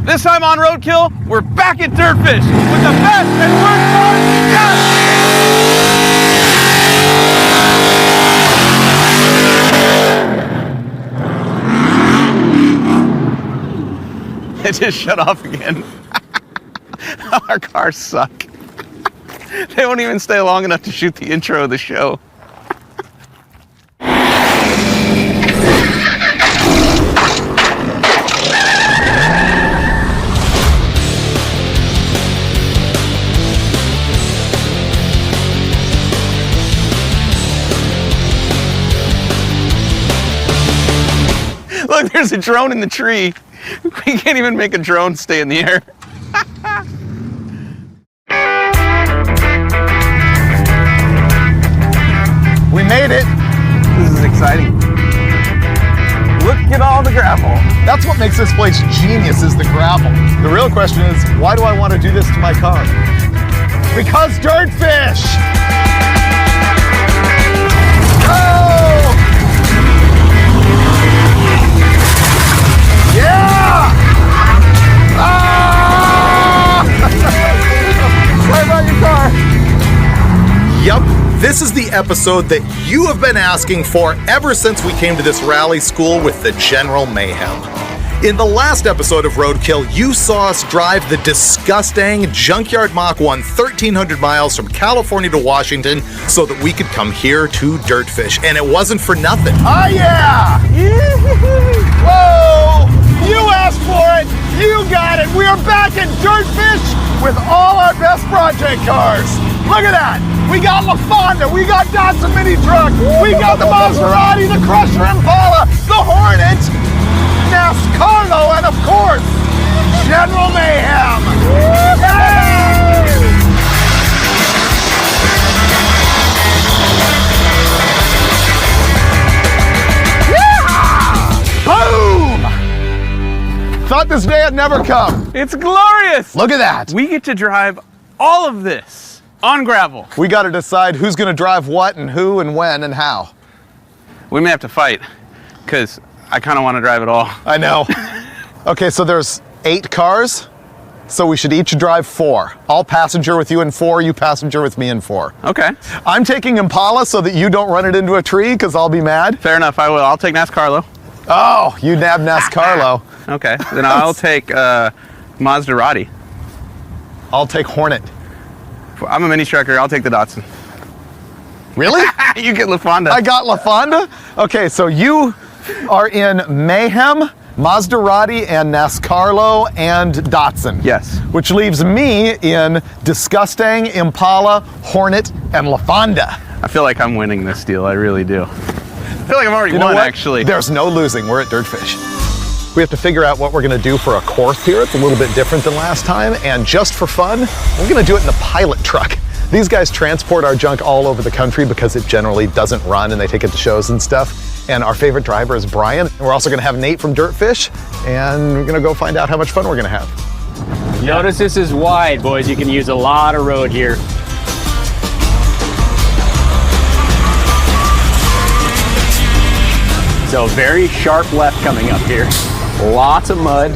This time on Roadkill, we're back at DirtFish with the best and worst cars yet. It just shut off again. Our cars suck. They won't even stay long enough to shoot the intro of the show. Look, there's a drone in the tree. We can't even make a drone stay in the air. We made it. This is exciting. Look at all the gravel. That's what makes this place genius, is the gravel. The real question is, why do I want to do this to my car? Because DirtFish! Oh! Yeah! Ah! Sorry about your car. Yup. This is the episode that you have been asking for ever since we came to this rally school with the General Mayhem. In the last episode of Roadkill, you saw us drive the Disgustang Junkyard Mach 1 1,300 miles from California to Washington so that we could come here to DirtFish, and it wasn't for nothing. Oh yeah! Whoa! You asked for it! You got it! We are back at DirtFish with all our best project cars! Look at that! We got Laphonda, we got Datsun mini truck, we got the Mazdaratti, the Crusher Impala, the Hornet, Nascarlo, and of course, General Mayhem. Hey! Yeah! Boom! Thought this day had never come. It's glorious. Look at that. We get to drive all of this on gravel. We got to decide who's going to drive what and who and when and how. We may have to fight, because I kind of want to drive it all. I know. Okay, so there's 8 cars, so we should each drive 4. I'll passenger with you in 4, you passenger with me in 4. Okay. I'm taking Impala so that you don't run it into a tree, because I'll be mad. Fair enough, I will. I'll take Nascarlo. Oh, you nab Nascarlo. Okay, then I'll take Mazdaratti. I'll take Hornet. I'm a mini trucker, I'll take the Datsun. Really? You get Laphonda. I got Laphonda? Okay, so you are in Mayhem, Mazdaratti, and Nascarlo, and Datsun. Yes. Which leaves me in Disgustang, Impala, Hornet, and Laphonda. I feel like I'm winning this deal, I really do. I feel like I've already won, actually. There's no losing, we're at DirtFish. We have to figure out what we're gonna do for a course here. It's a little bit different than last time, and just for fun, we're gonna do it in the pilot truck. These guys transport our junk all over the country because it generally doesn't run and they take it to shows and stuff. And our favorite driver is Brian. We're also gonna have Nate from DirtFish, and we're gonna go find out how much fun we're gonna have. Notice this is wide, boys. You can use a lot of road here. So very sharp left coming up here. Lots of mud.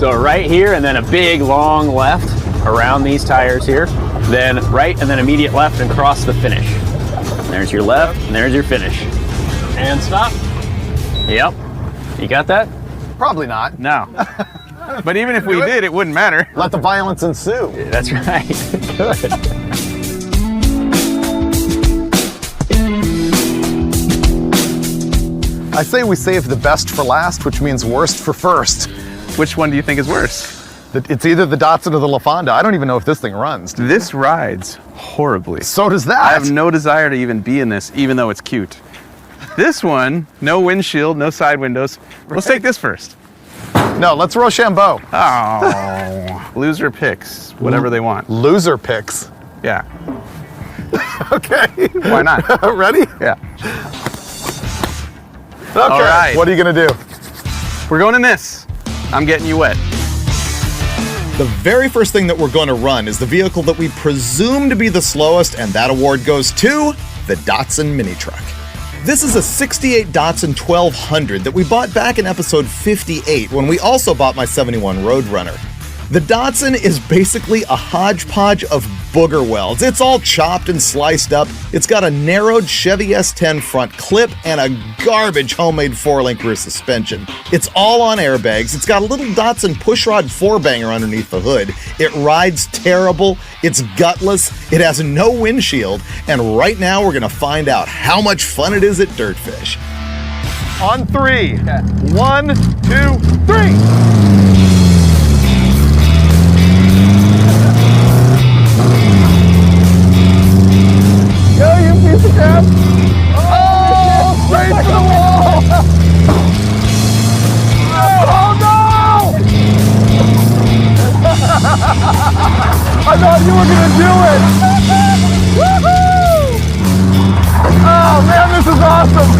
So right here, and then a big long left around these tires here. Then right, and then immediate left and cross the finish. There's your left, and there's your finish. And stop. Yep. You got that? Probably not. No. But even if we did, it wouldn't matter. Let the violence ensue. That's right. Good. I say we save the best for last, which means worst for first. Which one do you think is worse? It's either the Datsun or the Laphonda. I don't even know if this thing runs. This rides horribly. So does that. I have no desire to even be in this, even though it's cute. This one, no windshield, no side windows. Let's take this first. No, let's Rochambeau. Oh, loser picks whatever they want. Loser picks. Yeah. Okay. Why not? Ready? Yeah. Okay. All right. What are you gonna do? We're going in this. I'm getting you wet. The very first thing that we're going to run is the vehicle that we presume to be the slowest, and that award goes to the Datsun mini truck. This is a 68 Datsun 1200 that we bought back in episode 58 when we also bought my 71 Roadrunner. The Datsun is basically a hodgepodge of booger welds. It's all chopped and sliced up. It's got a narrowed Chevy S10 front clip and a garbage homemade 4-link rear suspension. It's all on airbags. It's got a little Datsun pushrod 4-banger underneath the hood. It rides terrible. It's gutless. It has no windshield. And right now we're gonna find out how much fun it is at DirtFish. On 3. Okay. 1, 2, 3. Go, you piece of crap! Oh, straight to the wall! Oh no! I thought you were gonna do it! Woohoo! Oh man, this is awesome!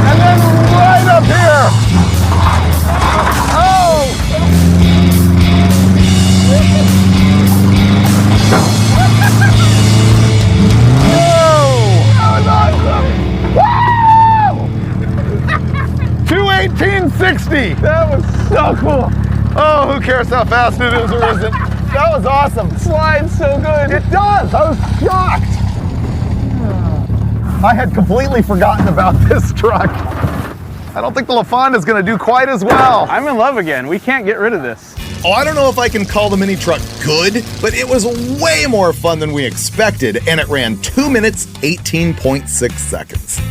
And then right up here. Oh! Whoa! 218.60. That was so cool. Oh, who cares how fast it is or isn't? That was awesome. It slides so good. It does. I was shocked. I had completely forgotten about this truck. I don't think the Laphonda is going to do quite as well. I'm in love again. We can't get rid of this. Oh, I don't know if I can call the mini truck good, but it was way more fun than we expected, and it ran 2 minutes, 18.6 seconds.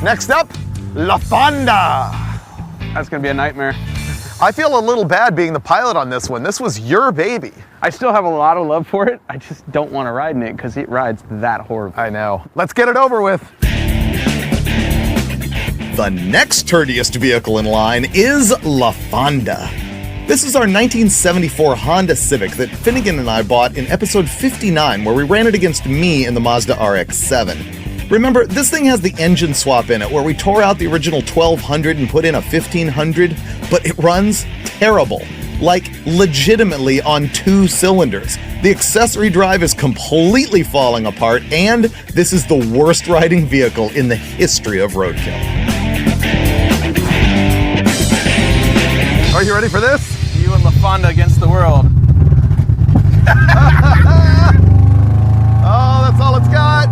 Next up, Laphonda. That's gonna be a nightmare. I feel a little bad being the pilot on this one. This was your baby. I still have a lot of love for it. I just don't want to ride in it because it rides that horrible. I know. Let's get it over with. The next turdiest vehicle in line is Laphonda. This is our 1974 Honda Civic that Finnegan and I bought in episode 59, where we ran it against me in the Mazda RX-7. Remember, this thing has the engine swap in it, where we tore out the original 1200 and put in a 1500, but it runs terrible. Like, legitimately on 2 cylinders. The accessory drive is completely falling apart, and this is the worst riding vehicle in the history of Roadkill. Are you ready for this? You and Laphonda against the world. Oh, that's all it's got.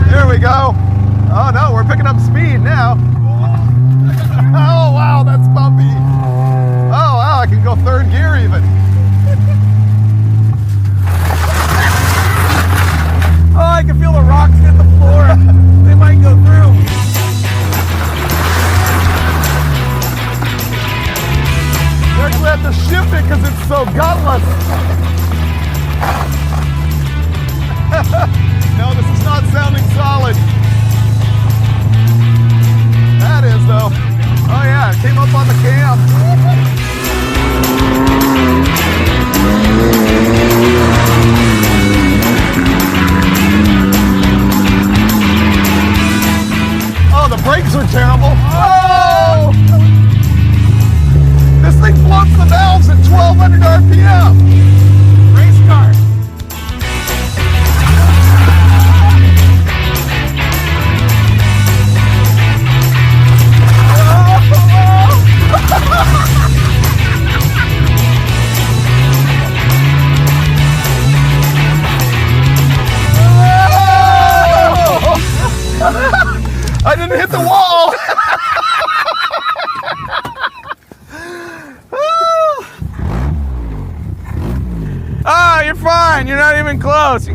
There we go. Oh no, we're picking up speed now. Oh wow, that's bumpy. Oh wow, I can go 3rd gear even. Oh, I can feel the rocks hit the floor. They might go through. You actually have to shift it because it's so gutless. No, this is not sounding solid. That is though. Oh yeah, it came up on the cam. Oh, the brakes are terrible. Oh! This thing floats the valves at 1200 RPM. Race car. I didn't hit the wall. Ah, you're fine. You're not even close.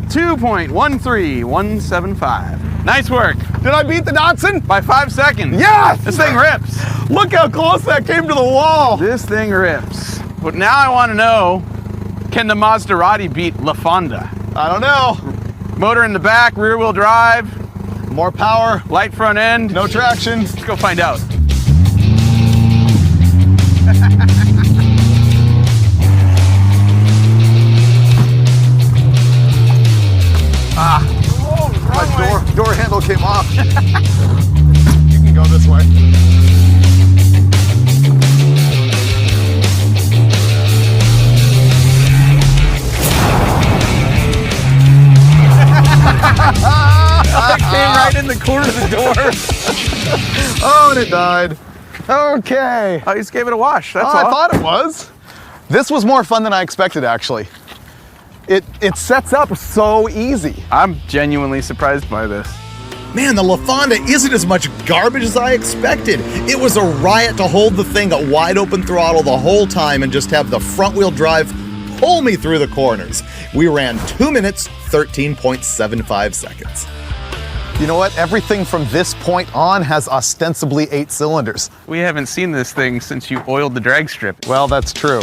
2.13175. Nice work. Did I beat the Datsun? By 5 seconds. Yes! This thing rips. Look how close that came to the wall. This thing rips. But now I want to know, can the Mazdaratti beat Laphonda? I don't know. Motor in the back, rear wheel drive, More power, light front end. no traction. Let's go find out. My door handle came off. You can go this way. It came right in the corner of the door. Oh, and it died. Okay. I just gave it a wash, that's all. I thought it was. This was more fun than I expected, actually. It sets up so easy. I'm genuinely surprised by this. Man, the Laphonda isn't as much garbage as I expected. It was a riot to hold the thing at wide open throttle the whole time and just have the front wheel drive pull me through the corners. We ran 2 minutes, 13.75 seconds. You know what? Everything from this point on has ostensibly 8 cylinders. We haven't seen this thing since you oiled the drag strip. Well, that's true.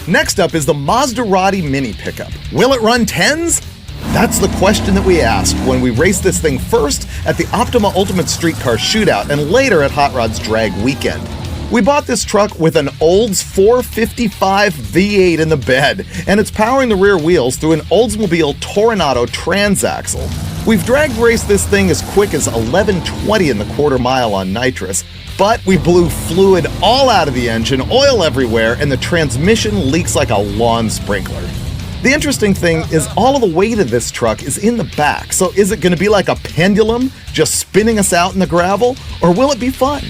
Next up is the Mazdaratti Mini Pickup. Will it run 10s? That's the question that we asked when we raced this thing first at the Optima Ultimate Streetcar Shootout and later at Hot Rod's Drag Weekend. We bought this truck with an Olds 455 V8 in the bed, and it's powering the rear wheels through an Oldsmobile Toronado transaxle. We've drag raced this thing as quick as 11:20 in the quarter mile on nitrous, but we blew fluid all out of the engine, oil everywhere, and the transmission leaks like a lawn sprinkler. The interesting thing is all of the weight of this truck is in the back, so is it going to be like a pendulum just spinning us out in the gravel, or will it be fun?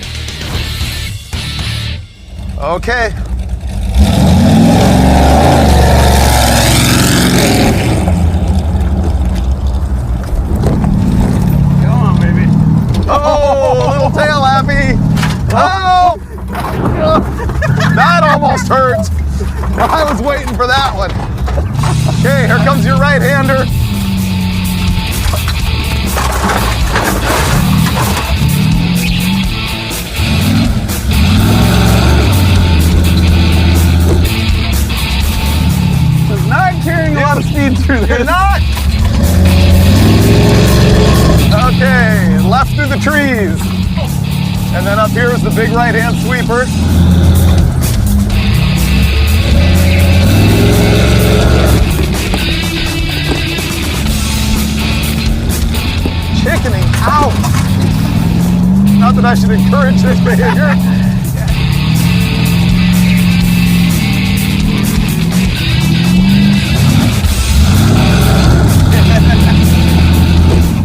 Okay. Come on, baby. Oh, little tail happy. Oh! That almost hurt. I was waiting for that one. Okay, here comes your right-hander. It's not carrying a lot of speed through You're this. not? Okay, left through the trees. And then up here is the big right-hand sweeper. Chickening out. Not that I should encourage this behavior.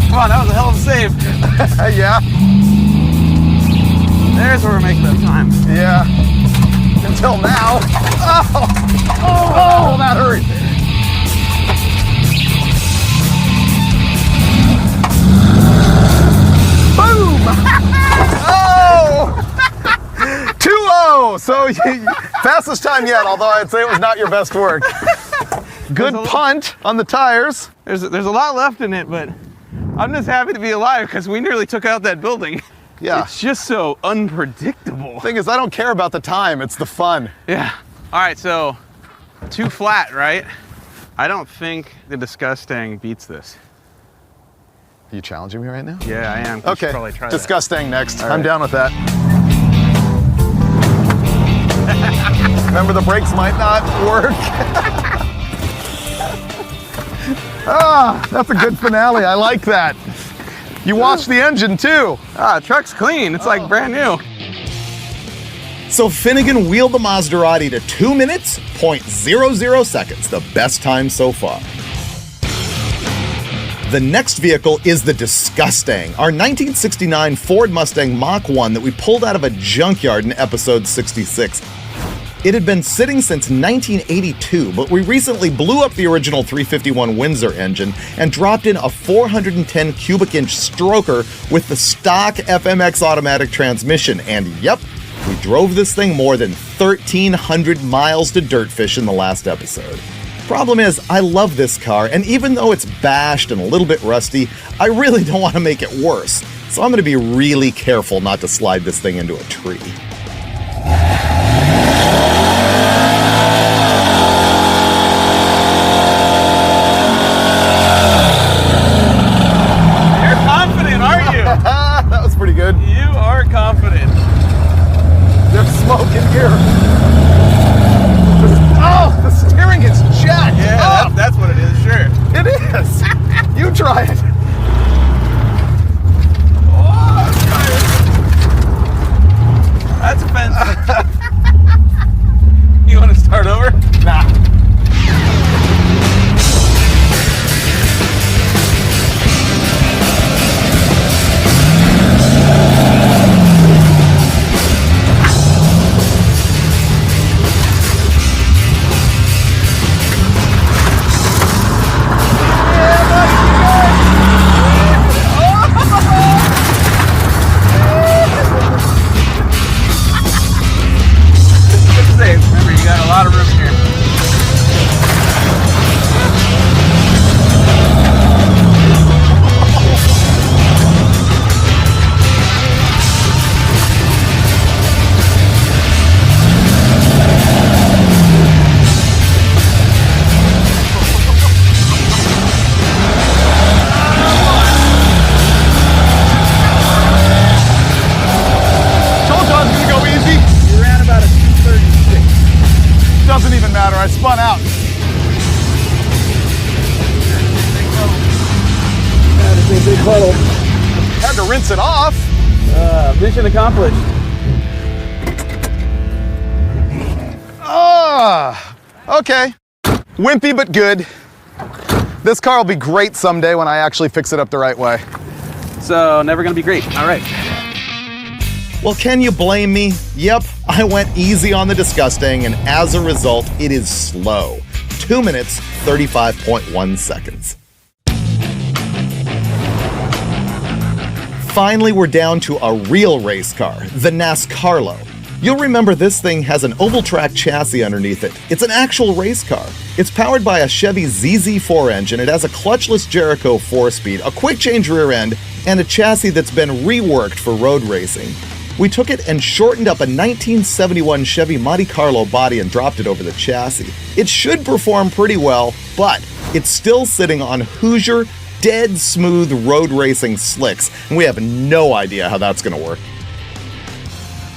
Come on, that was a hell of a save. Yeah, There's where we're making that time. yeah. Until now. Oh, that hurt. Boom! Oh! 2-0. So fastest time yet, although I'd say it was not your best work. Good punt on the tires. There's a lot left in it, but I'm just happy to be alive because we nearly took out that building. Yeah. It's just so unpredictable. Thing is, I don't care about the time. It's the fun. Yeah. All right, so 2 flat, right? I don't think the Disgustang beats this. Are you challenging me right now? Yeah, I am. We should Okay, probably try that. Disgusting next. All I'm right. down with that. Remember, the brakes might not work. Ah, that's a good finale. I like that. You watched the engine too. Ah, the truck's clean. It's like brand new. So Finnegan wheeled the Mazdaratti to 2 minutes, 0.00 seconds, the best time so far. The next vehicle is the Disgustang, our 1969 Ford Mustang Mach 1 that we pulled out of a junkyard in episode 66. It had been sitting since 1982, but we recently blew up the original 351 Windsor engine and dropped in a 410 cubic inch stroker with the stock FMX automatic transmission. And yep, we drove this thing more than 1,300 miles to DirtFish in the last episode. Problem is, I love this car, and even though it's bashed and a little bit rusty, I really don't want to make it worse. So I'm going to be really careful not to slide this thing into a tree. You're confident, aren't you? That was pretty good. You are confident. There's smoke in here. Oh, the steering is jacked up. That's what it is, sure. It is. You try it. Oh, that's offensive. You want to start over? Nah. Remember, you got a lot of room here. Told you I was gonna go easy. You ran about a 236. Doesn't even matter. I spun out. Had to rinse it off. Mission accomplished. Okay. Wimpy but good. This car will be great someday when I actually fix it up the right way. So, never gonna be great. All right. Well, can you blame me? Yep, I went easy on the Disgustang, and as a result, it is slow. 2 minutes, 35.1 seconds. Finally, we're down to a real race car, the Nascarlo. You'll remember this thing has an oval track chassis underneath it. It's an actual race car. It's powered by a Chevy ZZ4 engine. It has a clutchless Jericho 4-speed, a quick change rear end, and a chassis that's been reworked for road racing. We took it and shortened up a 1971 Chevy Monte Carlo body and dropped it over the chassis. It should perform pretty well, but it's still sitting on Hoosier, dead smooth road racing slicks, and we have no idea how that's gonna work.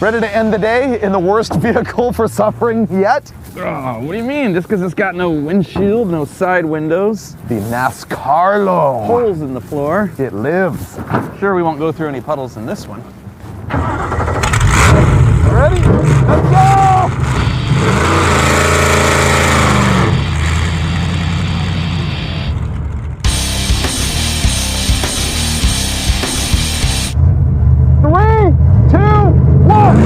Ready to end the day in the worst vehicle for suffering yet? Oh, what do you mean? Just because it's got no windshield, no side windows, The Nascarlo. holes in the floor. It lives. Sure, we won't go through any puddles in this one. Ready? Let's go! Three, two, one.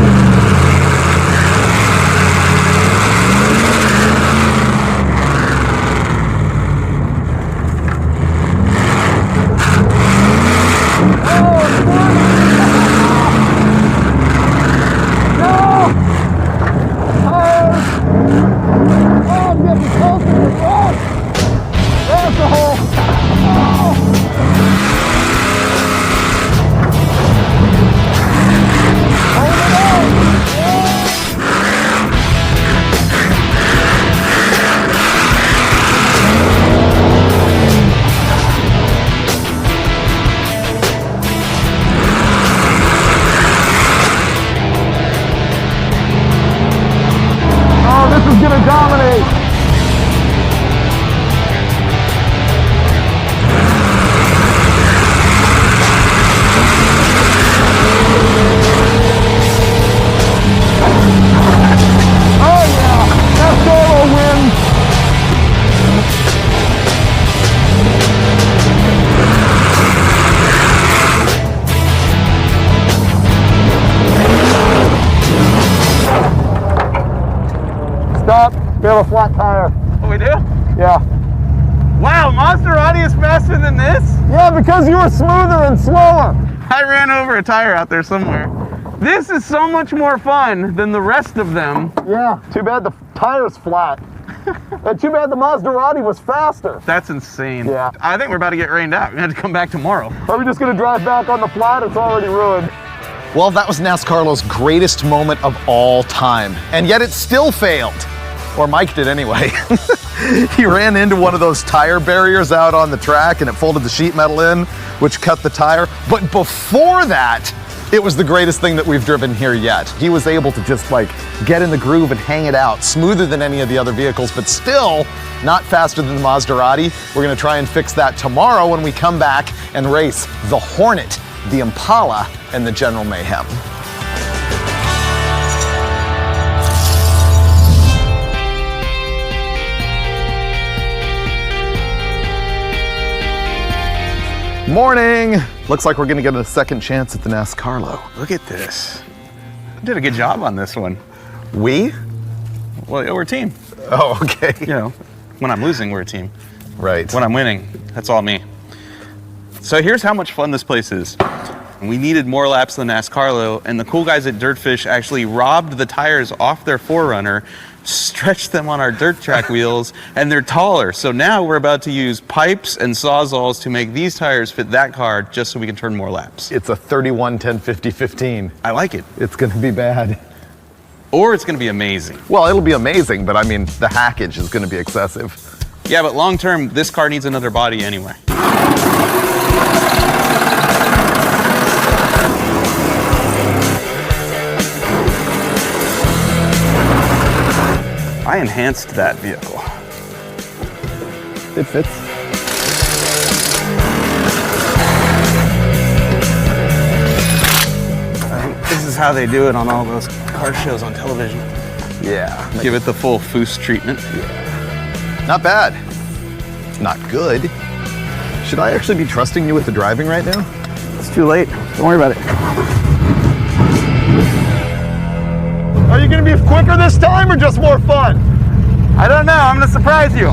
This is gonna dominate. Oh yeah, Nascarlo wins. Stop. We have a flat tire. Oh, we do? Yeah. Wow, Mazdaratti is faster than this? Yeah, because you were smoother and slower. I ran over a tire out there somewhere. This is so much more fun than the rest of them. Yeah. Too bad the tire's flat. Too bad the Mazdaratti was faster. That's insane. Yeah. I think we're about to get rained out. We're going to have to come back tomorrow. Are we just gonna drive back on the flat? It's already ruined. Well, that was Nascarlo's greatest moment of all time, and yet it still failed. Or Mike did anyway. He ran into one of those tire barriers out on the track and it folded the sheet metal in, which cut the tire. But before that, it was the greatest thing that we've driven here yet. He was able to just like get in the groove and hang it out, smoother than any of the other vehicles, but still not faster than the Mazdaratti. We're gonna try and fix that tomorrow when we come back and race the Hornet, the Impala, and the General Mayhem. Morning! Looks like we're gonna get a second chance at the Nascarlo. Look at this. I did a good job on this one. We? Well, we're a team. Oh, okay. You know, when I'm losing, we're a team. Right. When I'm winning, that's all me. So here's how much fun this place is. We needed more laps than Nascarlo, and the cool guys at DirtFish actually robbed the tires off their 4Runner, stretched them on our dirt track wheels, and they're taller. So now we're about to use pipes and sawzalls to make these tires fit that car just so we can turn more laps. It's a 31, 10, 50, 15. I like it. It's gonna be bad. Or it's gonna be amazing. Well, it'll be amazing, but I mean, the hackage is gonna be excessive. Yeah, but long term, this car needs another body anyway. I enhanced that vehicle. It fits. This is how they do it on all those car shows on television. Yeah. Give it the full Foose treatment. Not bad. Not good. Should I actually be trusting you with the driving right now? It's too late. Don't worry about it. Are you gonna be quicker this time or just more fun? I don't know. I'm gonna surprise you.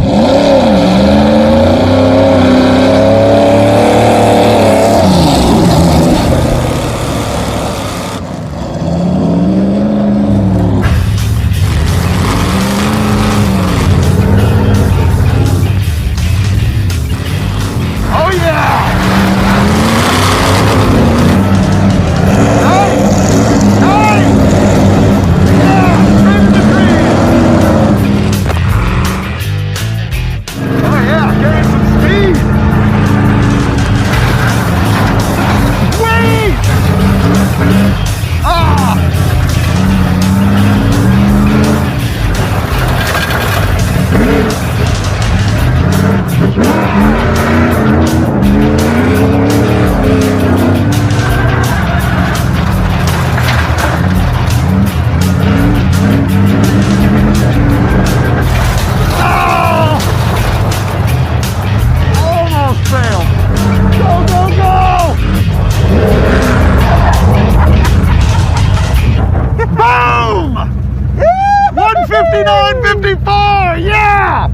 Oh yeah!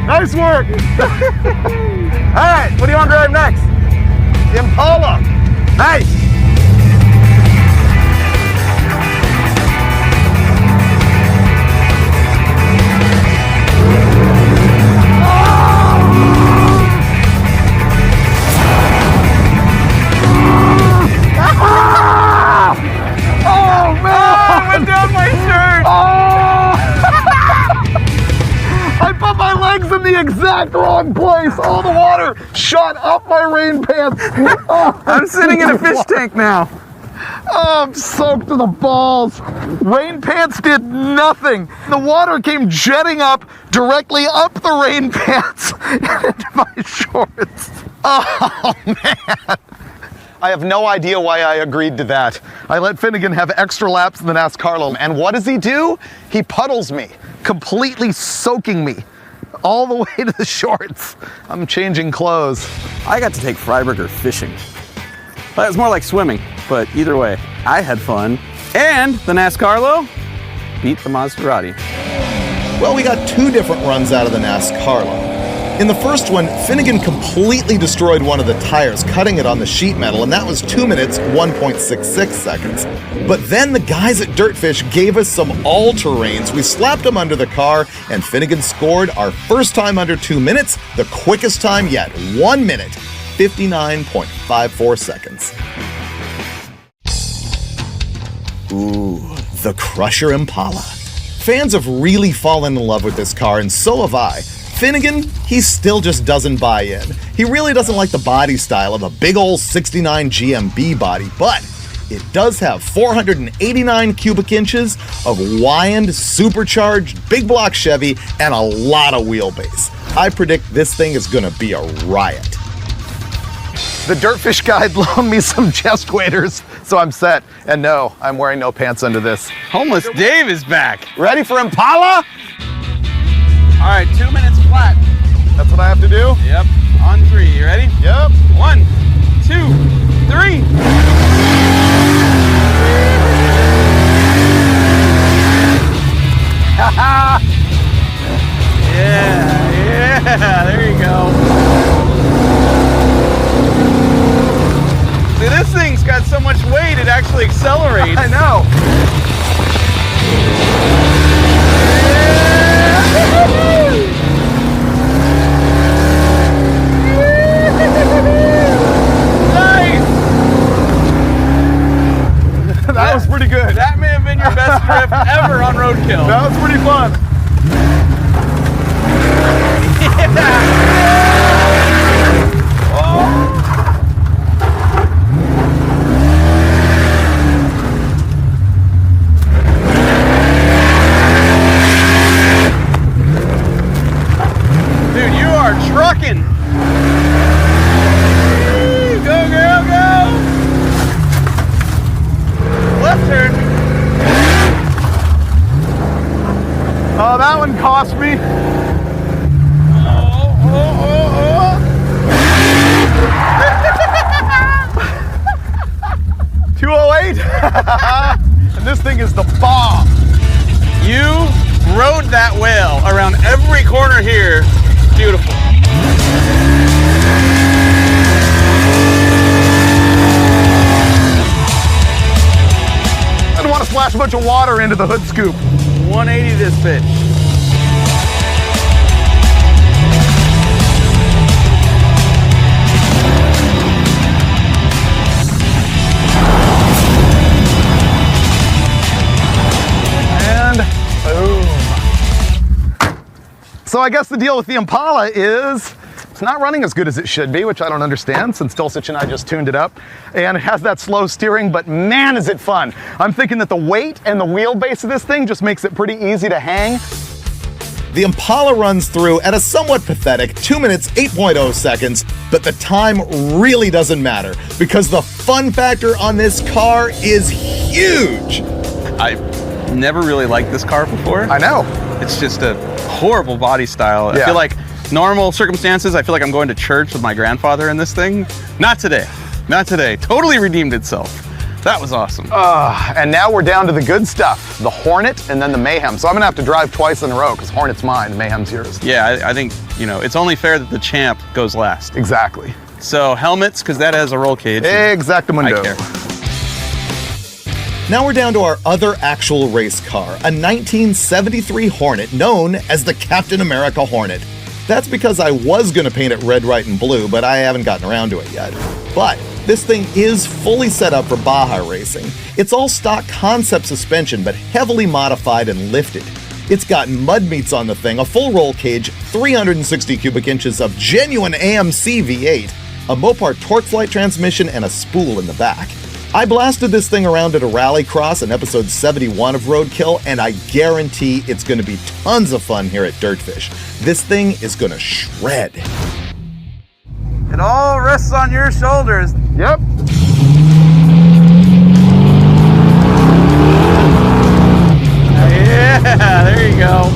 Nice work. All right, what do you want to drive next? The Impala. Nice. Oh man! Oh, it went down my shirt. I put my legs in the exact wrong place. All the water shot up my rain pants. I'm sitting in a fish tank now. Oh, I'm soaked to the balls. Rain pants did nothing. The water came jetting up directly up the rain pants into my shorts. Oh, man. I have no idea why I agreed to that. I let Finnegan have extra laps in the Nascarlo, and what does he do? He puddles me, completely soaking me all the way to the shorts. I'm changing clothes. I got to take Freiburger fishing. But it's more like swimming, but either way, I had fun. And the Nascarlo beat the Maserati. Well, we got two different runs out of the Nascarlo. In the first one, Finnegan completely destroyed one of the tires, cutting it on the sheet metal, and that was 2 minutes, 1.66 seconds. But then the guys at DirtFish gave us some all-terrains. We slapped them under the car, and Finnegan scored our first time under 2 minutes, the quickest time yet, 1 minute, 59.54 seconds. Ooh, the Crusher Impala. Fans have really fallen in love with this car, and so have I. Finnegan, he still just doesn't buy in. He really doesn't like the body style of a big old 69 GMB body, but it does have 489 cubic inches of Wyand supercharged big block Chevy and a lot of wheelbase. I predict this thing is gonna be a riot. The DirtFish guide loaned me some chest waders, so I'm set. And no, I'm wearing no pants under this. Homeless Dave is back. Ready for Impala? All right, 2 minutes flat. That's what I have to do? Yep, on 3. You ready? Yep. 1, 2, 3. Yeah, there you go. See, this thing's got so much weight, it actually accelerates. I know. Nice! That was pretty good. That may have been your best drift ever on Roadkill. That was pretty fun. Dude, you are trucking. Go, girl, go. Left turn. Oh, that one cost me. Oh. 208. And this thing is the bomb. You rode that whale around every corner here. Beautiful. I don't want to splash a bunch of water into the hood scoop. 180 this bitch. And boom. So I guess the deal with the Impala is it's not running as good as it should be, which I don't understand since Dulcich and I just tuned it up. And it has that slow steering, but man, is it fun. I'm thinking that the weight and the wheelbase of this thing just makes it pretty easy to hang. The Impala runs through at a somewhat pathetic 2 minutes, 8.0 seconds, but the time really doesn't matter because the fun factor on this car is huge. I've never really liked this car before. I know. It's just a horrible body style. Yeah. I feel like normal circumstances, I feel like I'm going to church with my grandfather in this thing. Not today. Not today. Totally redeemed itself. That was awesome. And now we're down to the good stuff, the Hornet and then the Mayhem. So I'm gonna have to drive twice in a row because Hornet's mine, Mayhem's yours. Yeah, I think, it's only fair that the champ goes last. Exactly. So helmets, because that has a roll cage. Exactamundo. I care. Now we're down to our other actual race car, a 1973 Hornet known as the Captain America Hornet. That's because I was gonna paint it red, white, and blue, but I haven't gotten around to it yet. But this thing is fully set up for Baja racing. It's all stock concept suspension, but heavily modified and lifted. It's got mud meats on the thing, a full roll cage, 360 cubic inches of genuine AMC V8, a Mopar torque flight transmission, and a spool in the back. I blasted this thing around at a rallycross in episode 71 of Roadkill, and I guarantee it's gonna be tons of fun here at DirtFish. This thing is gonna shred. It all rests on your shoulders. Yep. Yeah, there you go.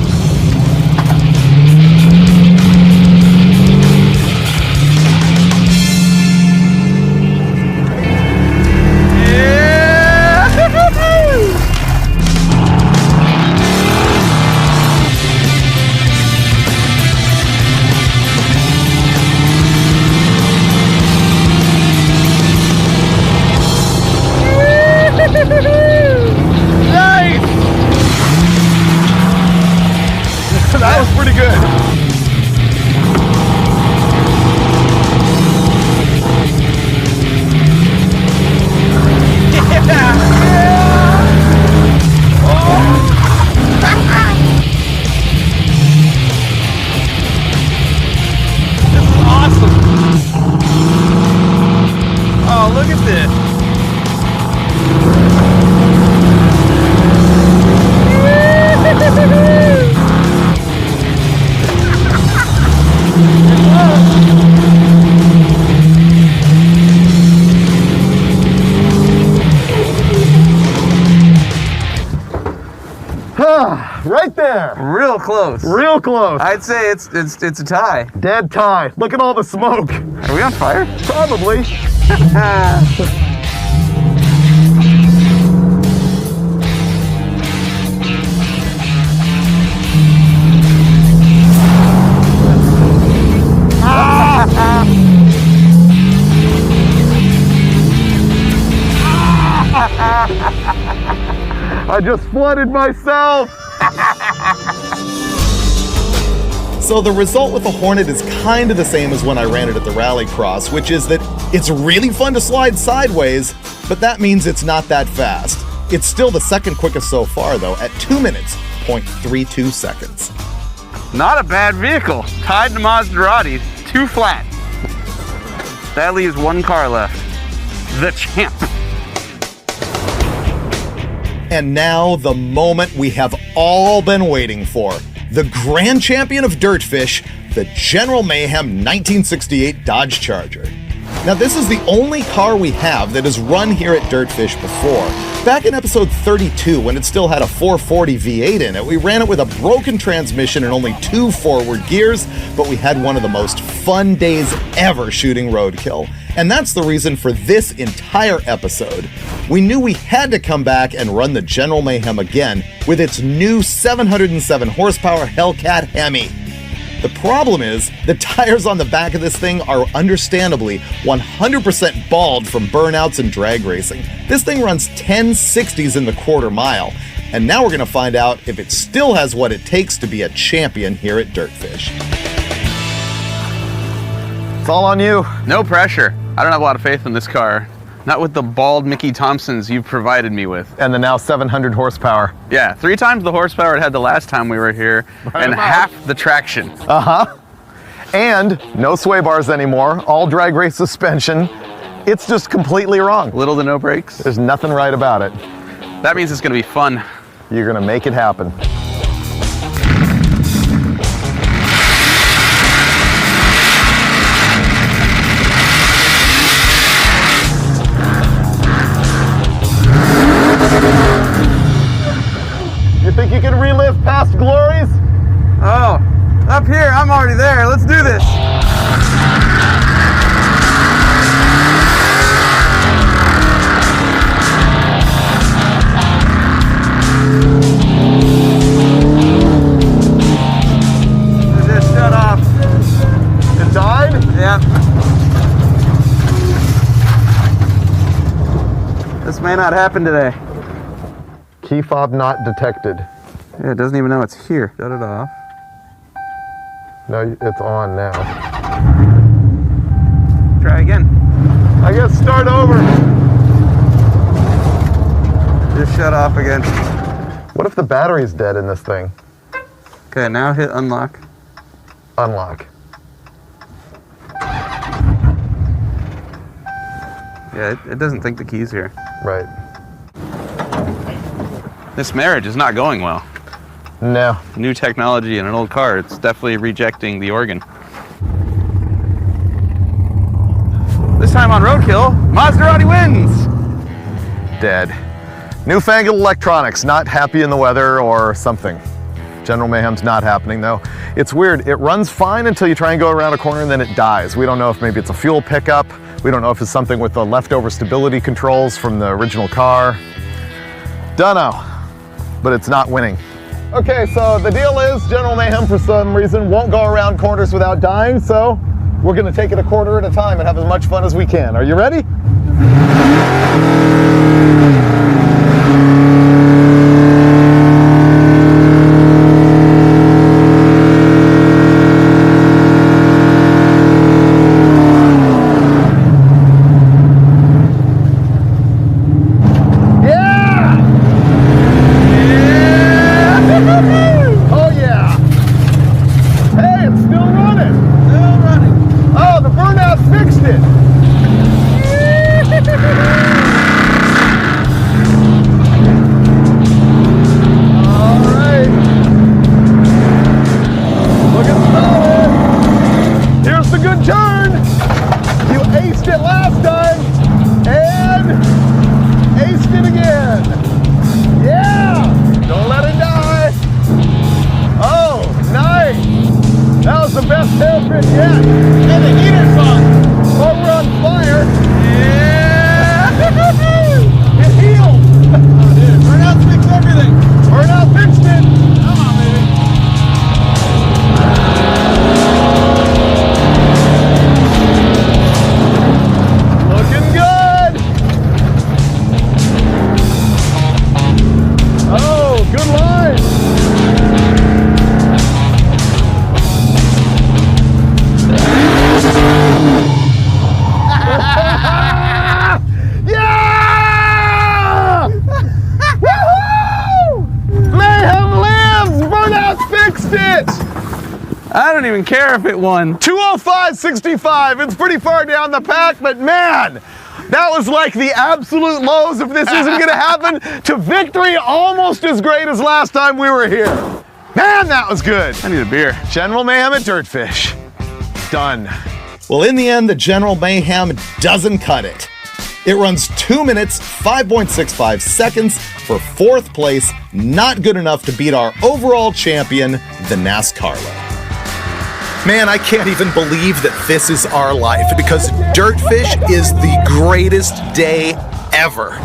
close. Real close. I'd say it's a tie. Dead tie. Look at all the smoke. Are we on fire? Probably. I just flooded myself. So the result with the Hornet is kind of the same as when I ran it at the Rallycross, which is that it's really fun to slide sideways, but that means it's not that fast. It's still the second quickest so far though, at 2 minutes, 0.32 seconds. Not a bad vehicle. Tied to Mazdaratti, 2 flat. That leaves 1 car left. The champ. And now the moment we have all been waiting for. The grand champion of DirtFish, the General Mayhem 1968 Dodge Charger. Now this is the only car we have that has run here at DirtFish before. Back in episode 32, when it still had a 440 V8 in it, we ran it with a broken transmission and only 2 forward gears, but we had one of the most fun days ever shooting Roadkill. And that's the reason for this entire episode. We knew we had to come back and run the General Mayhem again with its new 707 horsepower Hellcat Hemi. The problem is, the tires on the back of this thing are understandably 100% bald from burnouts and drag racing. This thing runs 1060s in the quarter mile, and now we're gonna find out if it still has what it takes to be a champion here at DirtFish. It's all on you. No pressure. I don't have a lot of faith in this car. Not with the bald Mickey Thompsons you've provided me with. And the now 700 horsepower. Yeah, 3 times the horsepower it had the last time we were here, and half the traction. Uh-huh. And no sway bars anymore, all drag race suspension. It's just completely wrong. Little to no brakes. There's nothing right about it. That means it's gonna be fun. You're gonna make it happen. You think you can relive past glories? Oh, up here, I'm already there. Let's do this. It just shut off. It died? Yep. This may not happen today. Key fob not detected. Yeah, it doesn't even know it's here. Shut it off. No, it's on now. Try again. I guess start over. Just shut off again. What if the battery's dead in this thing? Okay, now hit unlock. Unlock. Yeah, it doesn't think the key's here. Right. This marriage is not going well. No. New technology in an old car, it's definitely rejecting the organ. This time on Roadkill, Mazdaratti wins! Dead. Newfangled electronics, not happy in the weather or something. General Mayhem's not happening though. It's weird, it runs fine until you try and go around a corner and then it dies. We don't know if maybe it's a fuel pickup. We don't know if it's something with the leftover stability controls from the original car. Dunno, but it's not winning. Okay, so the deal is General Mayhem for some reason won't go around corners without dying, so we're gonna take it a quarter at a time and have as much fun as we can. Are you ready? Oh, hairpin yet. And the heater's on. Oh, we're on fire. Yeah. It healed. Oh, dude. Burnout fixed everything. Burnout fixed it. Come on, baby. Looking good. Oh, good line. Yeah! Woohoo! Mayhem lives! Burnout fixed it! I don't even care if it won. 205.65. It's pretty far down the pack, but man, that was like the absolute lows if this isn't gonna happen, to victory almost as great as last time we were here. Man, that was good. I need a beer. General Mayhem at DirtFish. Done. Well, in the end, the General Mayhem doesn't cut it. It runs 2 minutes, 5.65 seconds for 4th place, not good enough to beat our overall champion, the Nascarlo. Man, I can't even believe that this is our life, because DirtFish is the greatest day ever.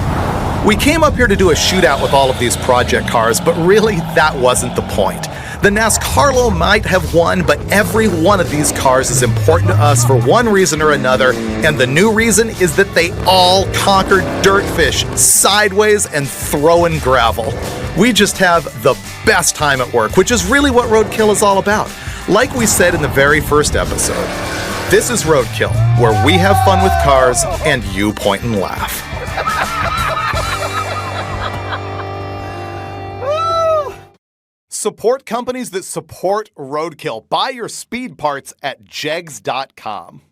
We came up here to do a shootout with all of these project cars, but really that wasn't the point. The Nascarlo might have won, but every one of these cars is important to us for one reason or another, and the new reason is that they all conquered DirtFish sideways and throwing gravel. We just have the best time at work, which is really what Roadkill is all about. Like we said in the very first episode, this is Roadkill, where we have fun with cars and you point and laugh. Support companies that support Roadkill. Buy your speed parts at jegs.com.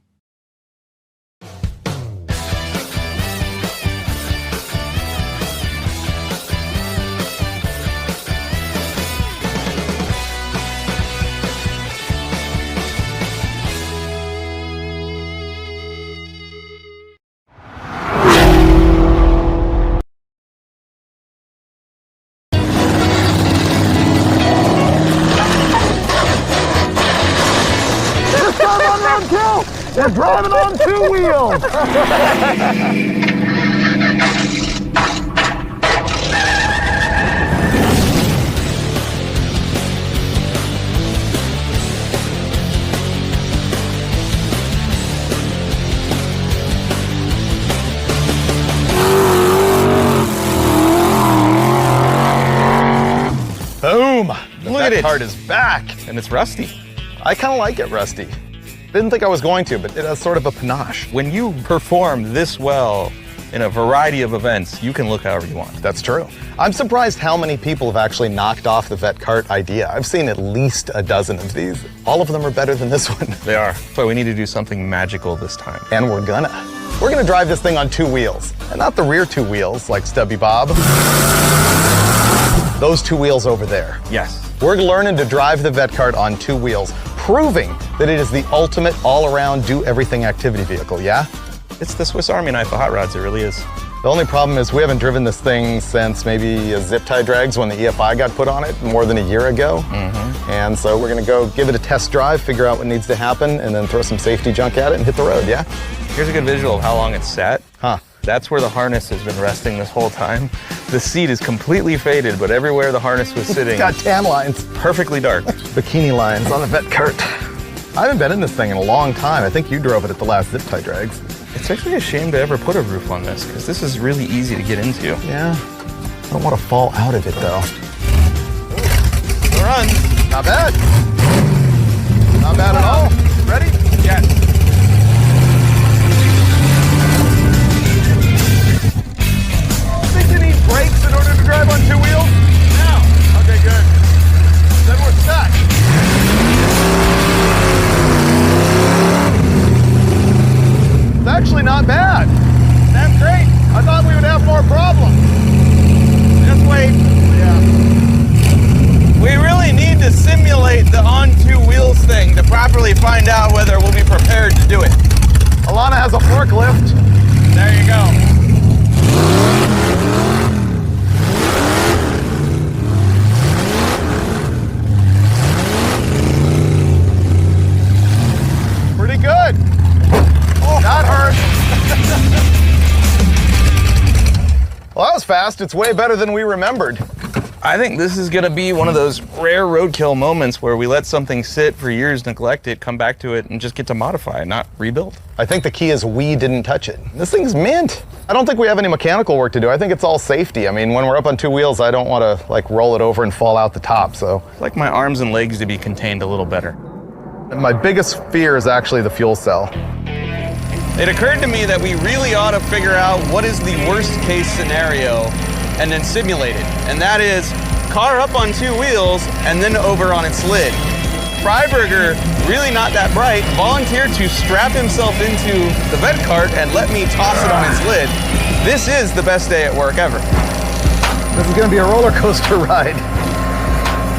They're driving on 2 wheels! Boom! Look at it. That card is back. And it's rusty. I kind of like it rusty. Didn't think I was going to, but it has sort of a panache. When you perform this well in a variety of events, you can look however you want. That's true. I'm surprised how many people have actually knocked off the vet cart idea. I've seen at least a dozen of these. All of them are better than this one. They are. But we need to do something magical this time. And we're gonna. We're gonna drive this thing on 2 wheels. And not the rear 2 wheels like Stubby Bob. Those 2 wheels over there. Yes. We're learning to drive the vet cart on 2 wheels, proving that it is the ultimate all-around do-everything activity vehicle, yeah? It's the Swiss Army knife of hot rods, it really is. The only problem is we haven't driven this thing since maybe a zip tie drags when the EFI got put on it more than a year ago. And so we're gonna go give it a test drive, figure out what needs to happen, and then throw some safety junk at it and hit the road, yeah? Here's a good visual of how long it's sat. Huh. That's where the harness has been resting this whole time. The seat is completely faded, but everywhere the harness was sitting, Got tan lines. perfectly dark. Bikini lines on the vet cart. I haven't been in this thing in a long time. I think you drove it at the last zip tie drags. It's actually a shame to ever put a roof on this, because this is really easy to get into. Yeah. I don't want to fall out of it though. Run. Not bad. Not bad at all. Ready? Yes. Think you need brakes in order to drive on 2 wheels? No. Okay, good. Then we're stuck. It's actually not bad. That's great. I thought we would have more problems. Just wait. Yeah. We really need to simulate the on fast. It's way better than we remembered. I think this is gonna be one of those rare roadkill moments where we let something sit for years, neglect it, come back to it, and just get to modify, not rebuild. I think the key is we didn't touch it. This thing's mint. I don't think we have any mechanical work to do. I think it's all safety. I mean, when we're up on two wheels, I don't want to like roll it over and fall out the top, so. I'd like my arms and legs to be contained a little better. My biggest fear is actually the fuel cell. It occurred to me that we really ought to figure out what is the worst case scenario and then simulate it. And that is car up on two wheels and then over on its lid. Freiberger, really not that bright, volunteered to strap himself into the vet cart and let me toss it on its lid. This is the best day at work ever. This is gonna be a roller coaster ride.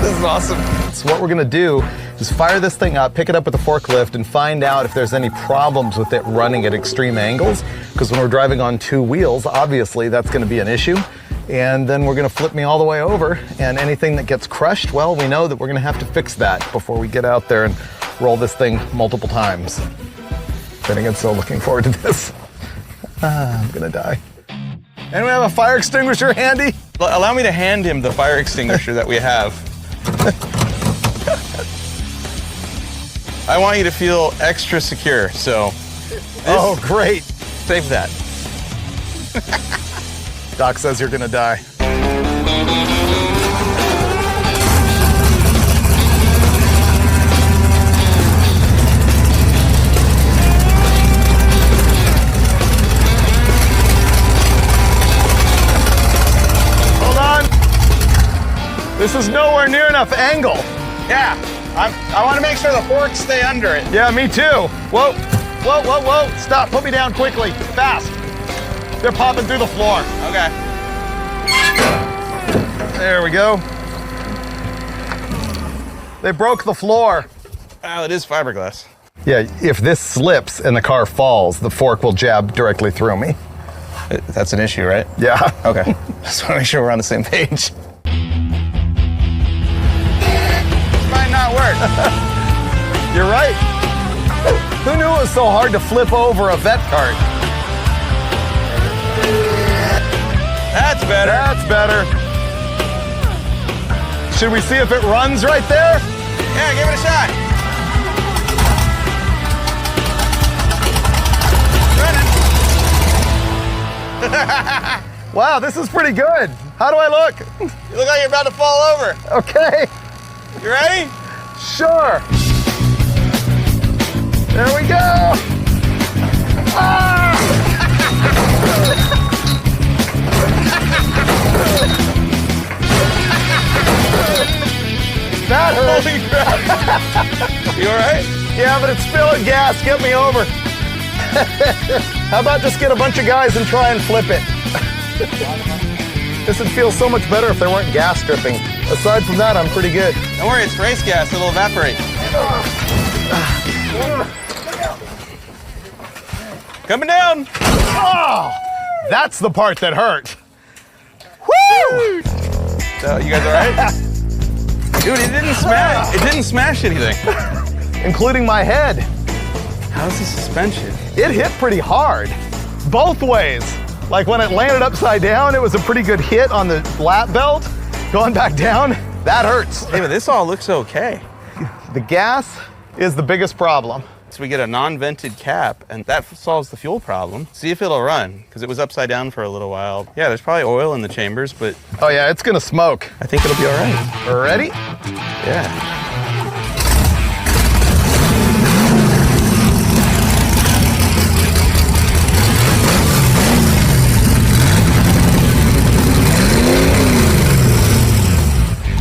This is awesome. So what we're gonna do is fire this thing up, pick it up with the forklift, and find out if there's any problems with it running at extreme angles. Because when we're driving on two wheels, obviously that's gonna be an issue. And then we're gonna flip me all the way over, and anything that gets crushed, well, we know that we're gonna have to fix that before we get out there and roll this thing multiple times. Then again, so looking forward to this. I'm gonna die. And we have a fire extinguisher handy. Allow me to hand him the fire extinguisher that we have. I want you to feel extra secure, so. Oh, great. Save that. Doc says you're gonna die. Hold on. This is nowhere near enough angle. Yeah, I want to make sure the forks stay under it. Yeah, me too. Whoa, whoa, whoa, whoa. Stop, put me down quickly, fast. They're popping through the floor. Okay. There we go. They broke the floor. Oh, it is fiberglass. Yeah, if this slips and the car falls, the fork will jab directly through me. That's an issue, right? Yeah. Okay. Just want to make sure we're on the same page. Might not work. You're right. Who knew it was so hard to flip over a vet cart? That's better. That's better. Should we see if it runs right there? Yeah, give it a shot. Running. Wow, this is pretty good. How do I look? You look like you're about to fall over. Okay, You ready? sure. There we go. Ah! That hurt. Holy crap. You all right? Yeah, but it's spilling gas. Get me over. How about just get a bunch of guys and try and flip it? This would feel so much better if there weren't gas dripping. Aside from that, I'm pretty good. Don't worry, it's race gas. It'll evaporate. Coming down. Oh, that's the part that hurt. Woo! So, you guys all right? Dude, it didn't smash. It didn't smash anything. Including my head. How's the suspension? It hit pretty hard, both ways. Like when it landed upside down, it was a pretty good hit on the lap belt. Going back down, that hurts. Hey, but this all looks okay. The gas is the biggest problem. So we get a non-vented cap, and that solves the fuel problem. See if it'll run, because it was upside down for a little while. Yeah, there's probably oil in the chambers, but Oh yeah, it's gonna smoke. I think it'll be all right. Ready? Yeah.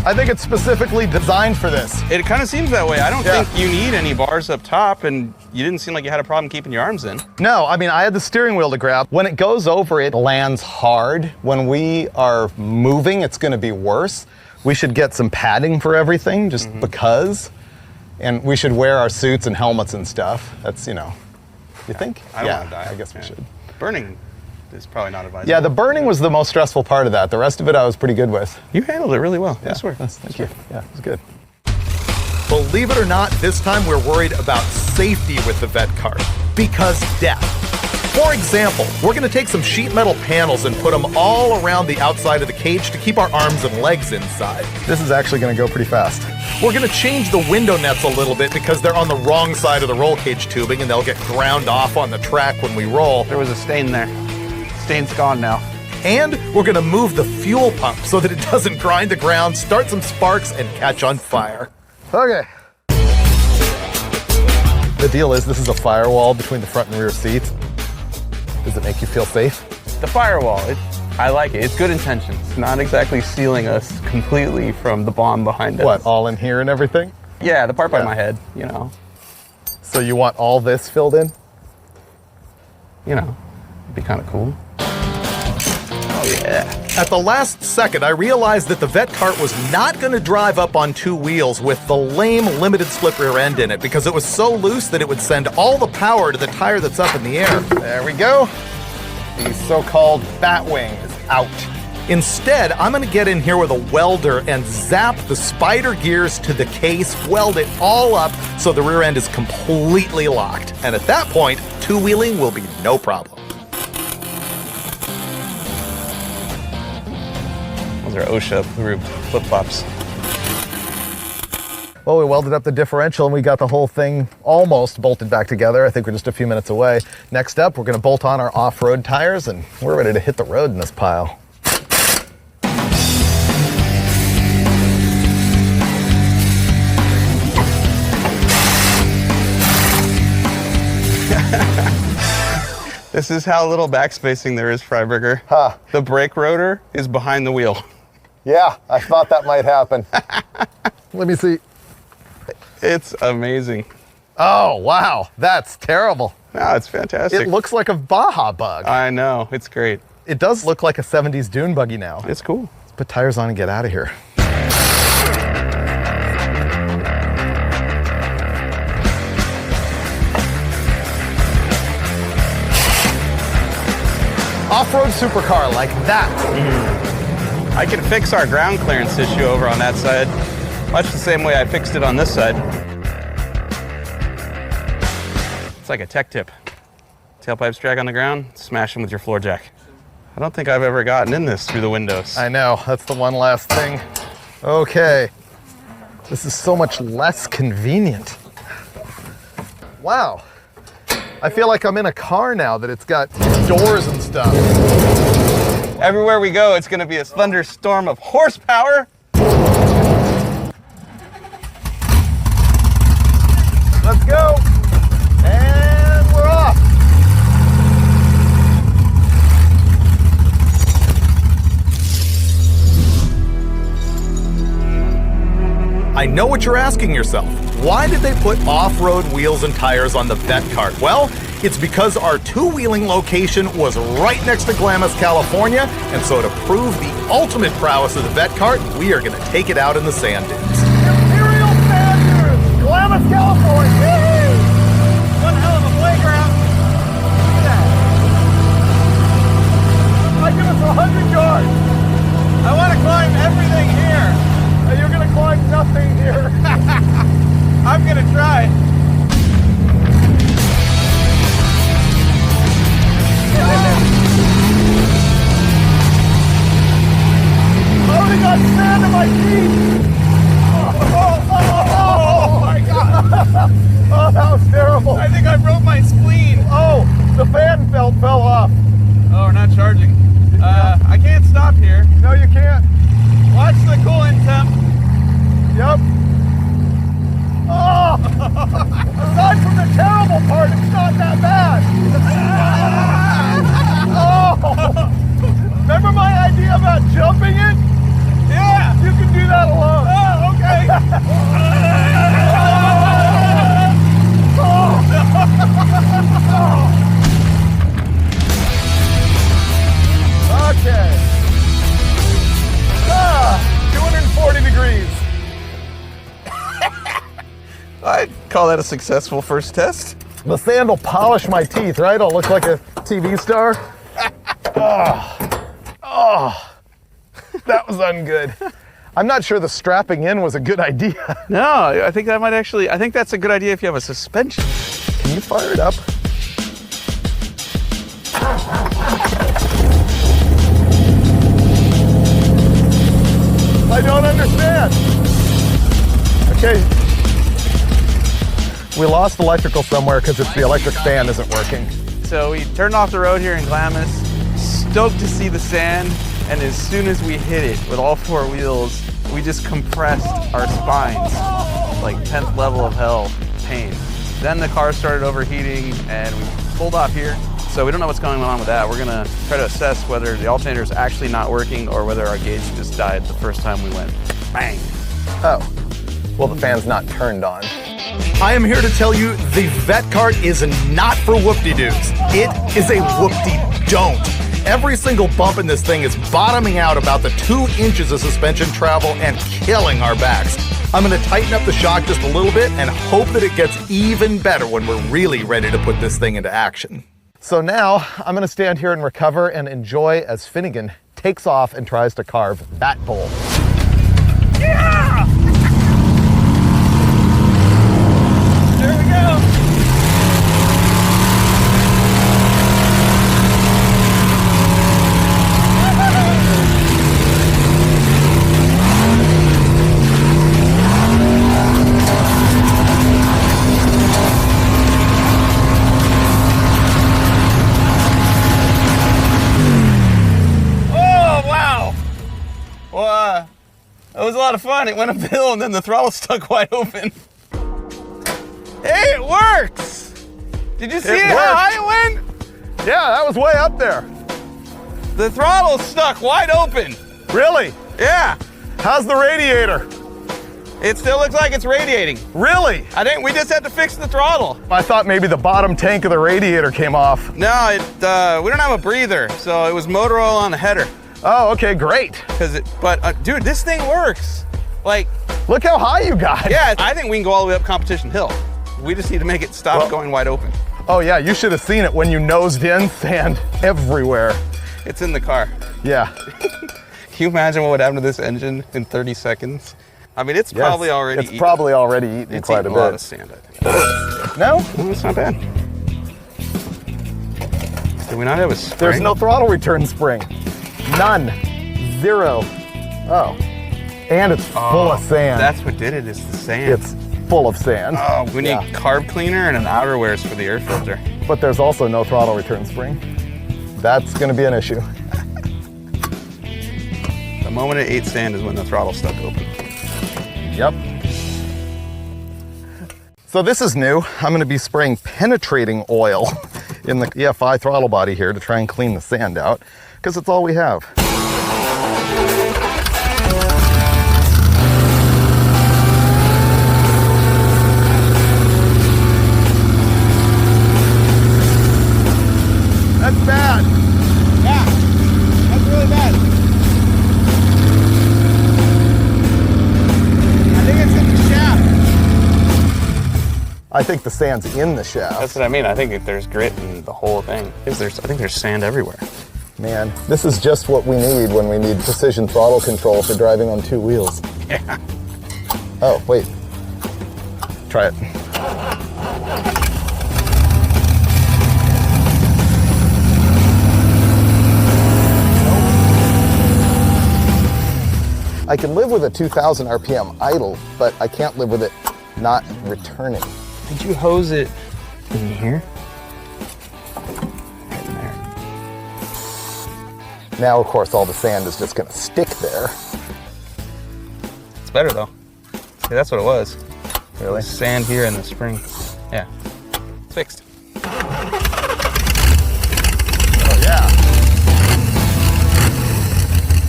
I think it's specifically designed for this. It kind of seems that way. I don't Yeah. think you need any bars up top, and you didn't seem like you had a problem keeping your arms in. No, I mean, I had the steering wheel to grab. When it goes over, it lands hard. When we are moving, it's gonna be worse. We should get some padding for everything, just because. And we should wear our suits and helmets and stuff. That's, you think? I don't want to die. I guess we Yeah. should. Burning is probably not advisable. Yeah, the burning was the most stressful part of that. The rest of it I was pretty good with. You handled it really well. I swear. Thank you. Yeah, it was good. Believe it or not, this time we're worried about safety with the vet cart. Because death. For example, we're going to take some sheet metal panels and put them all around the outside of the cage to keep our arms and legs inside. This is actually going to go pretty fast. We're going to change the window nets a little bit because they're on the wrong side of the roll cage tubing and they'll get ground off on the track when we roll. There was a stain there. Stain's gone now. And we're going to move the fuel pump so that it doesn't grind the ground, start some sparks, and catch on fire. Okay. The deal is this is a firewall between the front and rear seats. Does it make you feel safe? The firewall, I like it. It's good intentions. It's not exactly sealing us completely from the bomb behind us. What, all in here and everything? Yeah, the part by my head, you know. So you want all this filled in? You know, it'd be kind of cool. Oh yeah. At the last second, I realized that the vet cart was not going to drive up on two wheels with the lame limited split rear end in it because it was so loose that it would send all the power to the tire that's up in the air. There we go. The so-called bat wing is out. Instead, I'm going to get in here with a welder and zap the spider gears to the case, weld it all up so the rear end is completely locked. And at that point, two-wheeling will be no problem. Those are OSHA flip-flops. Well, we welded up the differential and we got the whole thing almost bolted back together. I think we're just a few minutes away. Next up, we're going to bolt on our off-road tires and we're ready to hit the road in this pile. This is how little backspacing there is, Freiberger. Huh. The brake rotor is behind the wheel. Yeah, I thought that might happen. Let me see. It's amazing. Oh, wow. That's terrible. No, it's fantastic. It looks like a Baja bug. I know, it's great. It does look like a 70s dune buggy now. It's cool. Let's put tires on and get out of here. Off-road supercar like that. I can fix our ground clearance issue over on that side, much the same way I fixed it on this side. It's like a tech tip. Tailpipes drag on the ground, smash them with your floor jack. I don't think I've ever gotten in this through the windows. I know, that's the one last thing. Okay. This is so much less convenient. Wow. I feel like I'm in a car now that it's got doors and stuff. Everywhere we go, it's going to be a thunderstorm of horsepower. Let's go. And we're off. I know what you're asking yourself. Why did they put off-road wheels and tires on the vet cart? Well, it's because our two-wheeling location was right next to Glamis, California, and so to prove the ultimate prowess of the vet cart, we are going to take it out in the sand dunes. Imperial Sand Dunes, Glamis, California. Woo! One hell of a playground. Look at that. I give us 100 yards. I want to climb everything here. And you're going to climb nothing here. I'm going to try. I already got sand in my teeth. Oh my God. Oh, that was terrible. I think I broke my spleen. Oh, the fan belt fell off. Oh, we're not charging. I can't stop here. No, you can't. Watch the coolant temp. Yep. Oh! Aside from the terrible part, it's not that bad. Oh! Remember my idea about jumping it? Yeah! You can do that alone. Oh, okay. Okay. 240 degrees. I'd call that a successful first test. The sand will polish my teeth, right? I'll look like a TV star. Oh, that was ungood. I'm not sure the strapping in was a good idea. No, I think that might actually, I think that's a good idea if you have a suspension. Can you fire it up? I don't understand. Okay. We lost electrical somewhere because it's the electric fan isn't working. So we turned off the road here in Glamis, stoked to see the sand, and as soon as we hit it with all four wheels, we just compressed our spines, like 10th level of hell pain. Then the car started overheating and we pulled off here. So we don't know what's going on with that. We're gonna try to assess whether the alternator is actually not working or whether our gauge just died the first time we went bang. Oh, well, the fan's not turned on. I am here to tell you the vet cart is not for whoop-de-doos. It is a whoop-de-don't. Every single bump in this thing is bottoming out about the 2 inches of suspension travel and killing our backs. I'm gonna tighten up the shock just a little bit and hope that it gets even better when we're really ready to put this thing into action. So now I'm gonna stand here and recover and enjoy as Finnegan takes off and tries to carve that bowl. Yeah! There we go. It was a lot of fun. It went uphill and then the throttle stuck wide open. Hey, it works! Did you see how high it went? Yeah, that was way up there. The throttle stuck wide open. Really? Yeah. How's the radiator? It still looks like it's radiating. Really? I think we just had to fix the throttle. I thought maybe the bottom tank of the radiator came off. No, we don't have a breather, so it was motor oil on the header. Oh, okay, great. But dude, this thing works. Like, look how high you got. Yeah, I think we can go all the way up Competition Hill. We just need to make it stop going wide open. Oh yeah, you should have seen it when you nosed in, sand everywhere. It's in the car. Yeah. Can you imagine what would happen to this engine in 30 seconds? I mean, it's probably already eaten. It's probably already eaten quite a bit. a lot of sand, I think. No? No, it's not bad. Do we not have a spring? There's no throttle return spring. None. Zero. Oh. And it's full of sand. That's what did it, is the sand. It's full of sand. Oh, we need carb cleaner and an outerwears for the air filter. But there's also no throttle return spring. That's gonna be an issue. The moment it ate sand is when the throttle stuck open. Yep. So this is new. I'm gonna be spraying penetrating oil in the EFI throttle body here to try and clean the sand out, because it's all we have. That's bad. Yeah, that's really bad. I think it's in the shaft. I think the sand's in the shaft. That's what I mean. I think there's grit in the whole thing. I think there's sand everywhere. Man, this is just what we need when we need precision throttle control for driving on 2 wheels. Yeah. Oh, wait. Try it. I can live with a 2,000 RPM idle, but I can't live with it not returning. Did you hose it in here? Now, of course, all the sand is just gonna stick there. It's better though. Yeah, that's what it was. Really? Sand here in the spring. Yeah, it's fixed. Oh yeah.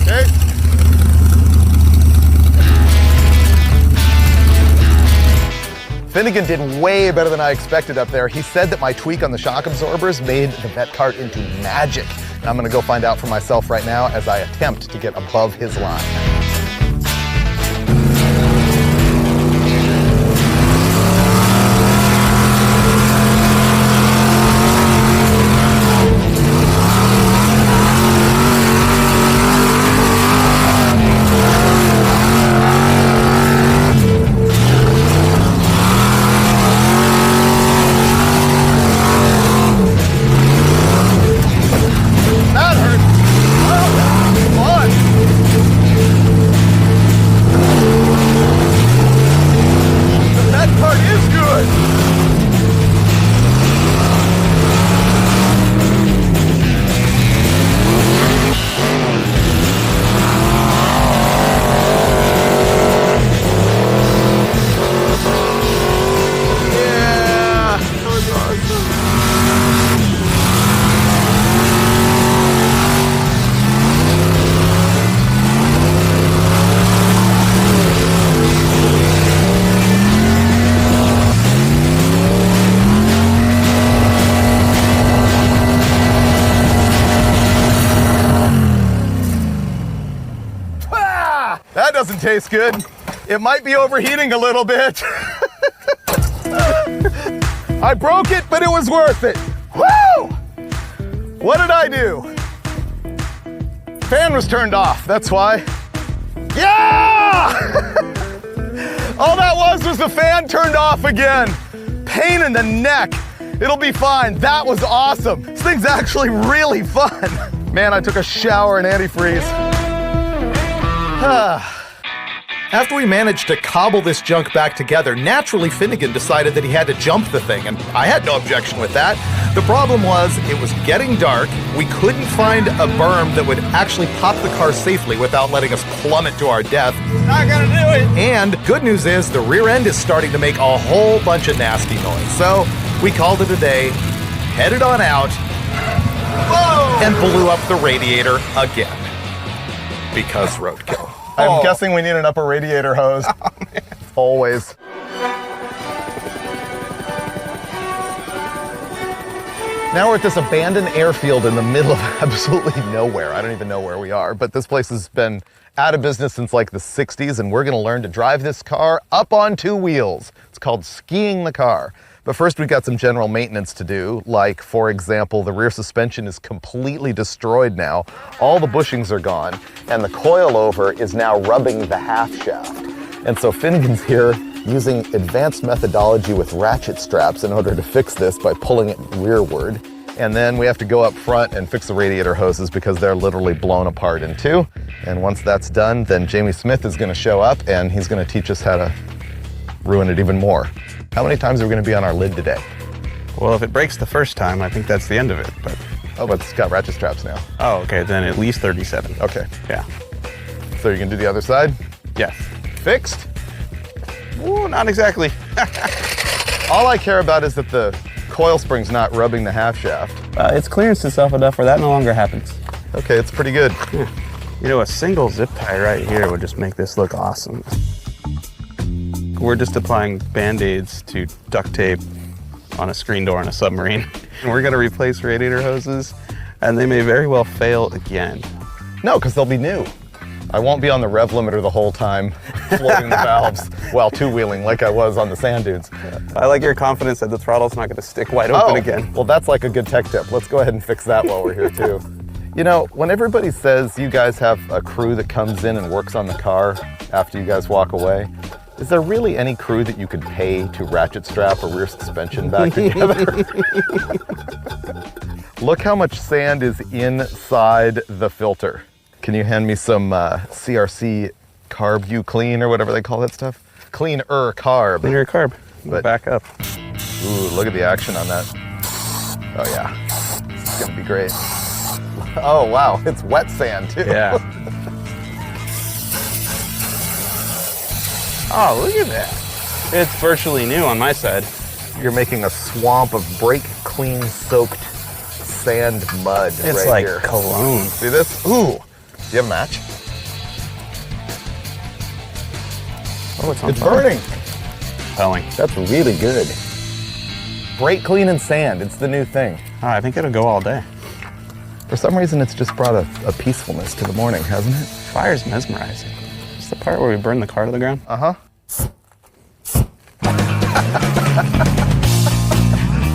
Okay. Finnegan did way better than I expected up there. He said that my tweak on the shock absorbers made the vet cart into magic. And I'm gonna go find out for myself right now as I attempt to get above his line. doesn't taste good. It might be overheating a little bit. I broke it, but it was worth it. Woo! What did I do? Fan was turned off, that's why. Yeah! All that was the fan turned off again. Pain in the neck. It'll be fine. That was awesome. This thing's actually really fun. Man, I took a shower in antifreeze. After we managed to cobble this junk back together, naturally Finnegan decided that he had to jump the thing, and I had no objection with that. The problem was, it was getting dark, we couldn't find a berm that would actually pop the car safely without letting us plummet to our death. Not gonna do it. And good news is, the rear end is starting to make a whole bunch of nasty noise. So, we called it a day, headed on out, and blew up the radiator again. Because roadkill. I'm guessing we need an upper radiator hose. Always. Now we're at this abandoned airfield in the middle of absolutely nowhere. I don't even know where we are, but this place has been out of business since like the 60s, and we're gonna learn to drive this car up on two wheels. It's called skiing the car. But first, we've got some general maintenance to do, like, for example, the rear suspension is completely destroyed now. All the bushings are gone, and the coilover is now rubbing the half shaft. And so Finnegan's here using advanced methodology with ratchet straps in order to fix this by pulling it rearward. And then we have to go up front and fix the radiator hoses because they're literally blown apart in two. And once that's done, then Jamie Smith is gonna show up and he's gonna teach us how to ruin it even more. How many times are we gonna be on our lid today? Well, if it breaks the first time, I think that's the end of it, but... Oh, but it's got ratchet straps now. Oh, okay, then at least 37. Okay. Yeah. So you can do the other side? Yes. Fixed? Ooh, not exactly. All I care about is that the coil spring's not rubbing the half shaft. It's clearanced itself enough where that no longer happens. Okay, it's pretty good. Yeah. You know, a single zip tie right here would just make this look awesome. We're just applying Band-Aids to duct tape on a screen door on a submarine. We're gonna replace radiator hoses, and they may very well fail again. No, because they'll be new. I won't be on the rev limiter the whole time, floating the valves while two-wheeling like I was on the sand dunes. I like your confidence that the throttle's not gonna stick wide open again. Well, that's like a good tech tip. Let's go ahead and fix that while we're here too. You know, when everybody says you guys have a crew that comes in and works on the car after you guys walk away, is there really any crew that you could pay to ratchet strap a rear suspension back together? Look how much sand is inside the filter. Can you hand me some CRC carb U clean or whatever they call that stuff? Cleaner carb. Cleaner carb. But back up. Ooh, look at the action on that. Oh yeah, this is gonna be great. Oh wow, it's wet sand too. Yeah. Oh, look at that. It's virtually new on my side. You're making a swamp of brake clean soaked sand mud It's right like here. cologne. See this? Ooh. Do you have a match? Oh, it's on It's fire. burning. Compelling. That's really good. Brake clean and sand, it's the new thing. Oh, I think it'll go all day. For some reason, it's just brought a peacefulness to the morning, hasn't it? Fire's mesmerizing. It's the part where we burn the car to the ground. Uh-huh.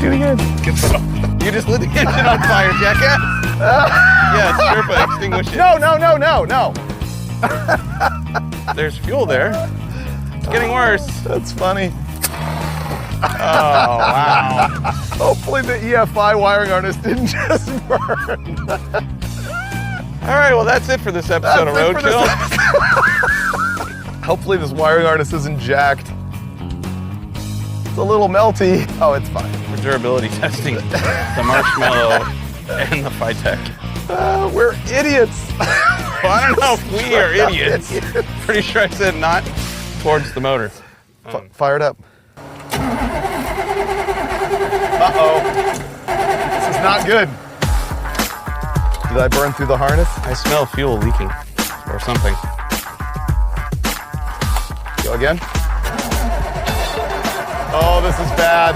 Do it again. You just lit the engine on fire, jackass. Yeah, Sherpa, extinguish it. No. There's fuel there. It's getting worse. That's funny. Oh, wow. Hopefully the EFI wiring harness didn't just burn. All right, well, that's it for this episode of That's it for this Roadkill. Hopefully this wiring harness isn't jacked. It's a little melty. Oh, it's fine. We're durability testing the marshmallow and the Phytech. We're idiots. Well, I don't know if we are idiots. Pretty sure I said not towards the motor. Fire it up. Uh-oh. This is not good. Did I burn through the harness? I smell fuel leaking or something. Go again. Oh, this is bad.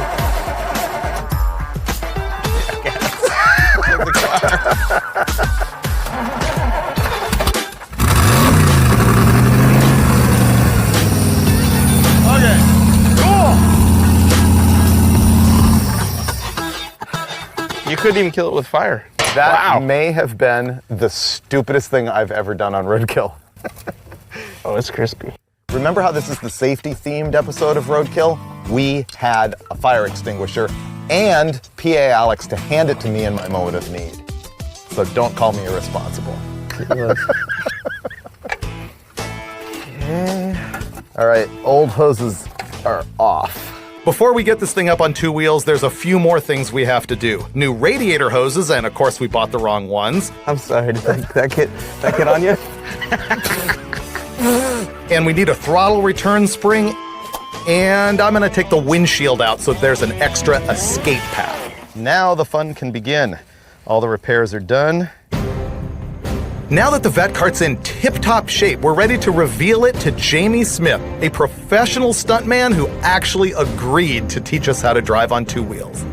You couldn't even kill it with fire. That may have been the stupidest thing I've ever done on Roadkill. Oh, it's crispy. Remember how this is the safety-themed episode of Roadkill? We had a fire extinguisher and PA Alex to hand it to me in my moment of need. So don't call me irresponsible. Okay. All right, old hoses are off. Before we get this thing up on two wheels, there's a few more things we have to do. New radiator hoses, and of course we bought the wrong ones. I'm sorry, did that get on you? And we need a throttle return spring, and I'm gonna take the windshield out so there's an extra escape path. Now the fun can begin. All the repairs are done. Now that the vet cart's in tip-top shape, we're ready to reveal it to Jamie Smith, a professional stuntman who actually agreed to teach us how to drive on two wheels.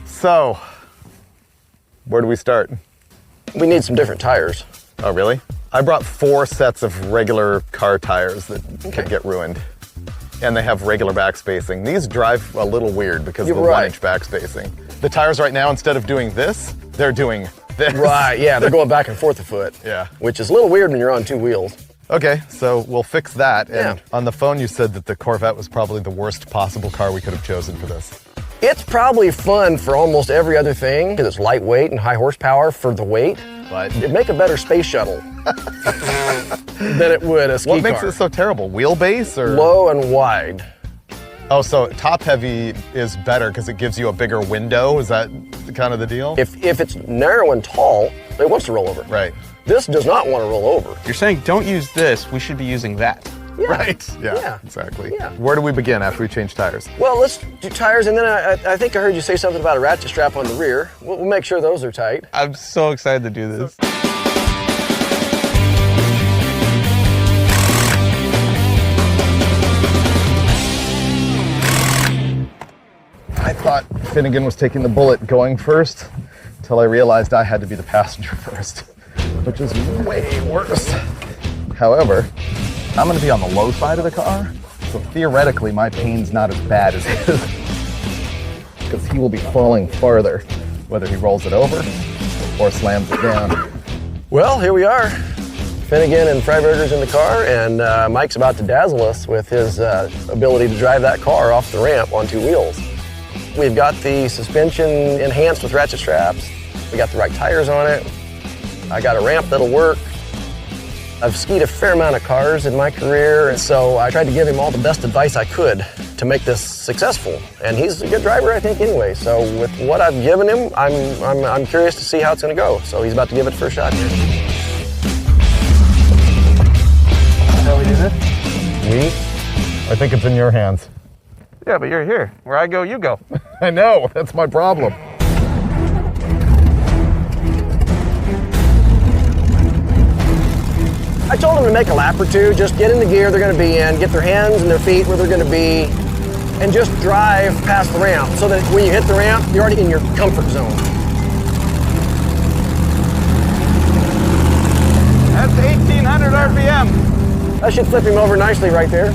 So, where do we start? We need some different tires. Oh, really? I brought 4 sets of regular car tires that could get ruined. And they have regular back spacing. These drive a little weird because of the 1-inch back spacing. The tires right now, instead of doing this, they're doing this. Right, yeah, they're going back and forth a foot. Yeah. Which is a little weird when you're on 2 wheels. Okay, so we'll fix that. Yeah. And on the phone, you said that the Corvette was probably the worst possible car we could have chosen for this. It's probably fun for almost every other thing because it's lightweight and high horsepower for the weight. But It'd make a better space shuttle than it would a ski what makes car. it so terrible? Wheelbase or? Low and wide. Oh, so top heavy is better because it gives you a bigger window? Is that kind of the deal? If it's narrow and tall, it wants to roll over. Right. This does not want to roll over. You're saying don't use this, we should be using that. Yeah. Right. Yeah. Exactly. Yeah. Where do we begin after we change tires? Well, let's do tires, and then I think I heard you say something about a ratchet strap on the rear. We'll make sure those are tight. I'm so excited to do this. I thought Finnegan was taking the bullet going first until I realized I had to be the passenger first, which is way worse. However, I'm going to be on the low side of the car, so theoretically my pain's not as bad as his because he will be falling farther, whether he rolls it over or slams it down. Well, here we are. Finnegan and Freiberger's in the car, and Mike's about to dazzle us with his ability to drive that car off the ramp on 2 wheels. We've got the suspension enhanced with ratchet straps. We got the right tires on it. I got a ramp that'll work. I've skied a fair amount of cars in my career, and so I tried to give him all the best advice I could to make this successful. And he's a good driver, I think, anyway. So with what I've given him, I'm curious to see how it's going to go. So he's about to give it the first shot here. How we do this? I think it's in your hands. Yeah, but you're here. Where I go, you go. I know, that's my problem. I told them to make a lap or two, just get in the gear they're going to be in, get their hands and their feet where they're going to be, and just drive past the ramp so that when you hit the ramp, you're already in your comfort zone. That's 1,800 RPM. That should flip him over nicely right there.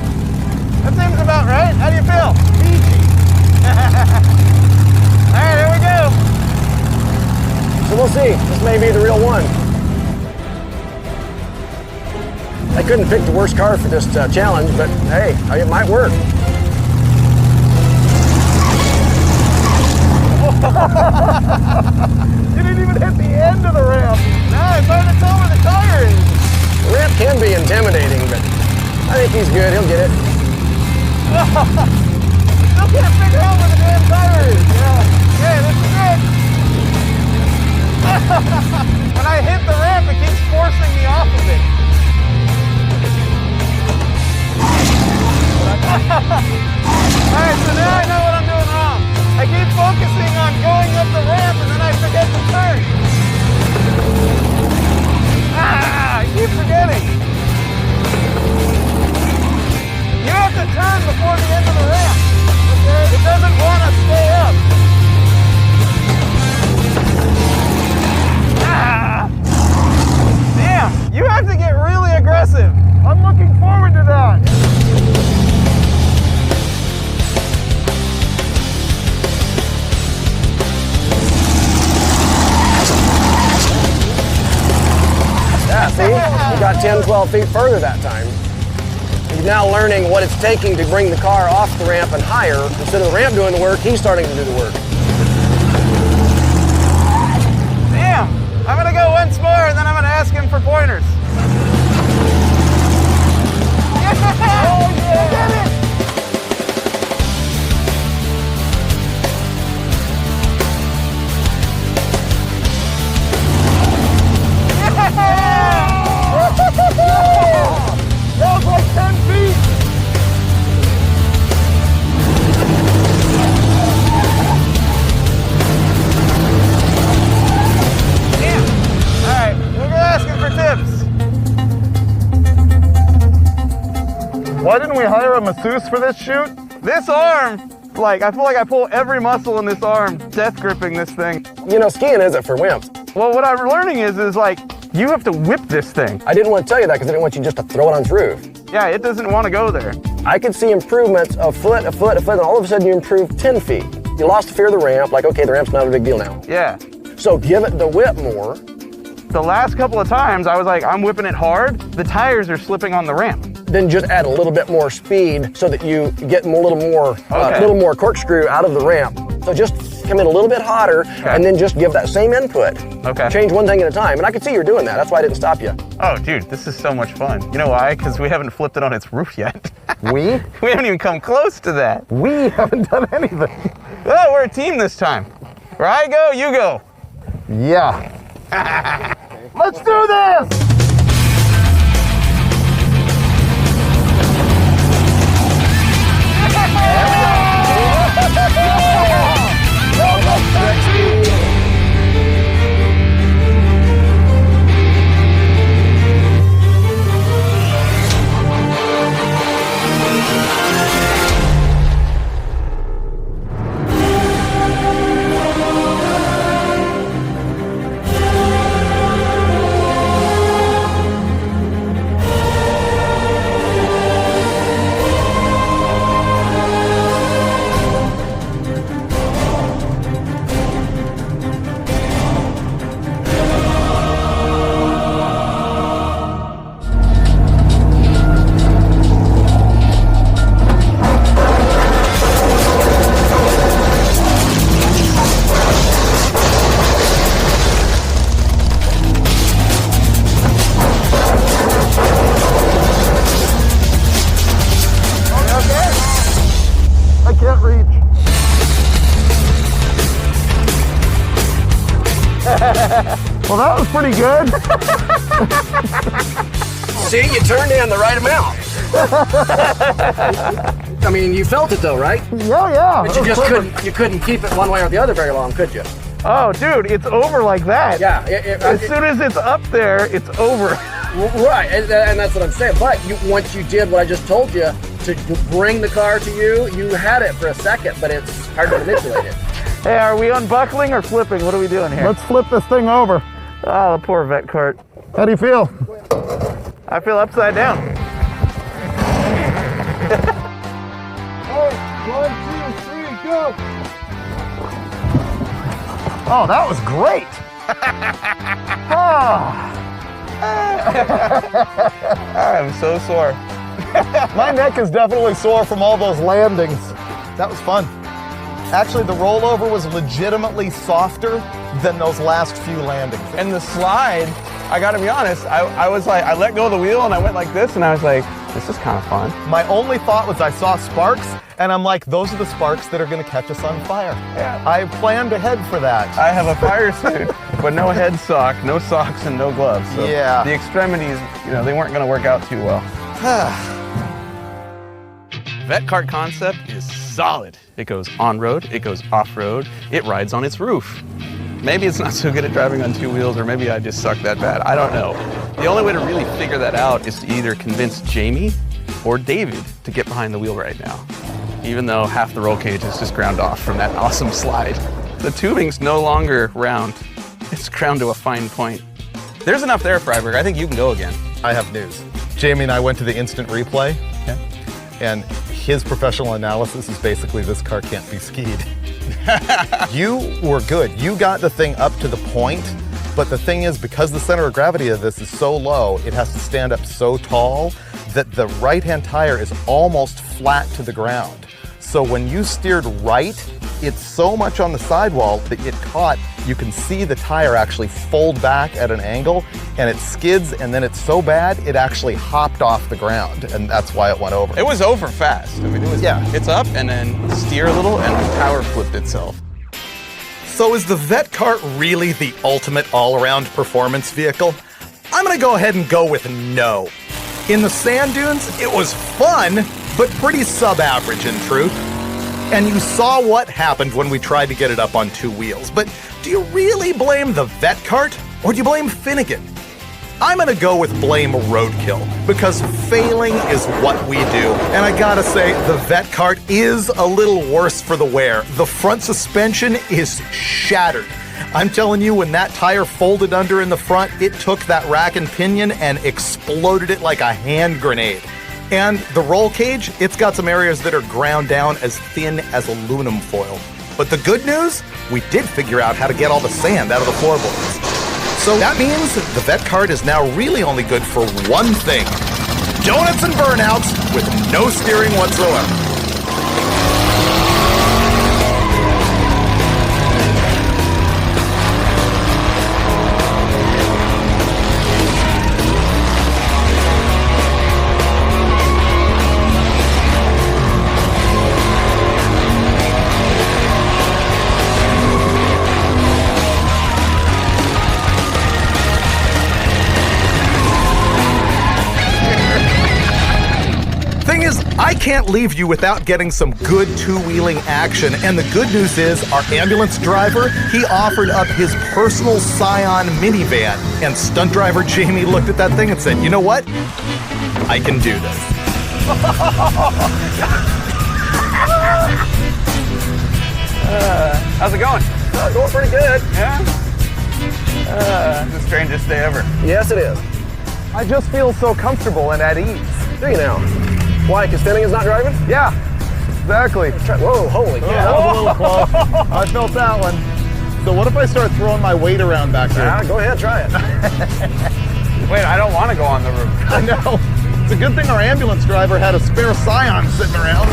That seems about right. How do you feel? Easy. All right, here we go. So we'll see. This may be the real one. I couldn't pick the worst car for this challenge, but hey, it might work. You didn't even hit the end of the ramp. Now it's hard to tell where the tire is. The ramp can be intimidating, but I think he's good. He'll get it. Still can't figure out where the damn tire is. Yeah, this is it. When I hit the ramp, it keeps forcing me off of it. Alright, so now I know what I'm doing wrong. I keep focusing on going up the ramp and then I forget to turn. I keep forgetting. You have to turn before the end of the ramp. Okay? It doesn't want to stay up. Damn, you have to get really aggressive. I'm looking forward to that. 10, 12 feet further that time. He's now learning what it's taking to bring the car off the ramp and higher. Instead of the ramp doing the work, he's starting to do the work. Damn! I'm gonna go once more and then I'm gonna ask him for pointers. Oh yeah! Get it! That was like 10 feet. Damn! Alright, we'll go asking for tips. Why didn't we hire a masseuse for this shoot? This arm, like, I feel like I pull every muscle in this arm, death gripping this thing. You know, skiing isn't for wimps. Well, what I'm learning is like, you have to whip this thing. I didn't want to tell you that because I didn't want you just to throw it on its roof. Yeah, it doesn't want to go there. I could see improvements a foot, a foot, a foot, and all of a sudden you improved 10 feet. You lost the fear of the ramp, like, okay, the ramp's not a big deal now. Yeah. So give it the whip more. The last couple of times, I was like, I'm whipping it hard. The tires are slipping on the ramp. Then just add a little bit more speed so that you get a little more corkscrew out of the ramp. So just come in a little bit hotter and then just give that same input. Okay. Change one thing at a time. And I could see you're doing that. That's why I didn't stop you. Oh, dude, this is so much fun. You know why? Because we haven't flipped it on its roof yet. We? We haven't even come close to that. We haven't done anything. Oh, we're a team this time. Where I go, you go. Yeah. Let's do this! Well, that was pretty good. See, you turned in the right amount. I mean, you felt it though, right? Yeah. But you just couldn't keep it one way or the other very long, could you? Oh, dude, it's over like that. Yeah. As soon as it's up there, it's over. Right, and that's what I'm saying. But once you did what I just told you, to bring the car to you, you had it for a second, but it's hard to manipulate it. Hey, are we unbuckling or flipping? What are we doing here? Let's flip this thing over. Oh, the poor vet cart. How do you feel? I feel upside down. One, two, three, go! Oh, that was great! I'm so sore. My neck is definitely sore from all those landings. That was fun. Actually, the rollover was legitimately softer than those last few landings. And the slide, I gotta be honest, I was like, I let go of the wheel and I went like this and I was like, this is kind of fun. My only thought was I saw sparks and I'm like, those are the sparks that are gonna catch us on fire. Yeah. I planned ahead for that. I have a fire suit, but no head sock, no socks, and no gloves. So yeah. The extremities, they weren't gonna work out too well. Vet cart concept is solid. It goes on-road, it goes off-road, it rides on its roof. Maybe it's not so good at driving on two wheels, or maybe I just suck that bad. I don't know. The only way to really figure that out is to either convince Jamie or David to get behind the wheel right now, even though half the roll cage is just ground off from that awesome slide. The tubing's no longer round. It's ground to a fine point. There's enough there, Freiberg. I think you can go again. I have news. Jamie and I went to the instant replay, and his professional analysis is basically this car can't be skied. You were good. You got the thing up to the point But the thing is, because the center of gravity of this is so low, it has to stand up so tall that the right-hand tire is almost flat to the ground. So when you steered right, it's so much on the sidewall that it caught, you can see the tire actually fold back at an angle, and it skids, and then it's so bad, it actually hopped off the ground, and that's why it went over. It was over fast. I mean, it was, it's up and then steer a little and the power flipped itself. So is the Vet Cart really the ultimate all-around performance vehicle? I'm gonna go ahead and go with no. In the sand dunes, it was fun, but pretty sub-average in truth. And you saw what happened when we tried to get it up on two wheels. But do you really blame the Vet Cart, or do you blame Finnegan? I'm gonna go with blame Roadkill, because failing is what we do. And I gotta say, the Vet Cart is a little worse for the wear. The front suspension is shattered. I'm telling you, when that tire folded under in the front, it took that rack and pinion and exploded it like a hand grenade. And the roll cage, it's got some areas that are ground down as thin as aluminum foil. But the good news, we did figure out how to get all the sand out of the floorboards. So that means the Vet Cart is now really only good for one thing: donuts and burnouts with no steering whatsoever. I can't leave you without getting some good two-wheeling action, and the good news is our ambulance driver, he offered up his personal Scion minivan, and stunt driver Jamie looked at that thing and said, you know what? I can do this. How's it going? Going pretty good. Yeah? It's the strangest day ever. Yes, it is. I just feel so comfortable and at ease. Do you now? Why, because Finnegan's not driving? Yeah, exactly. Whoa, holy cow. That was a little close. I felt that one. So what if I start throwing my weight around back here? Go ahead, try it. Wait, I don't want to go on the roof. I know. It's a good thing our ambulance driver had a spare Scion sitting around.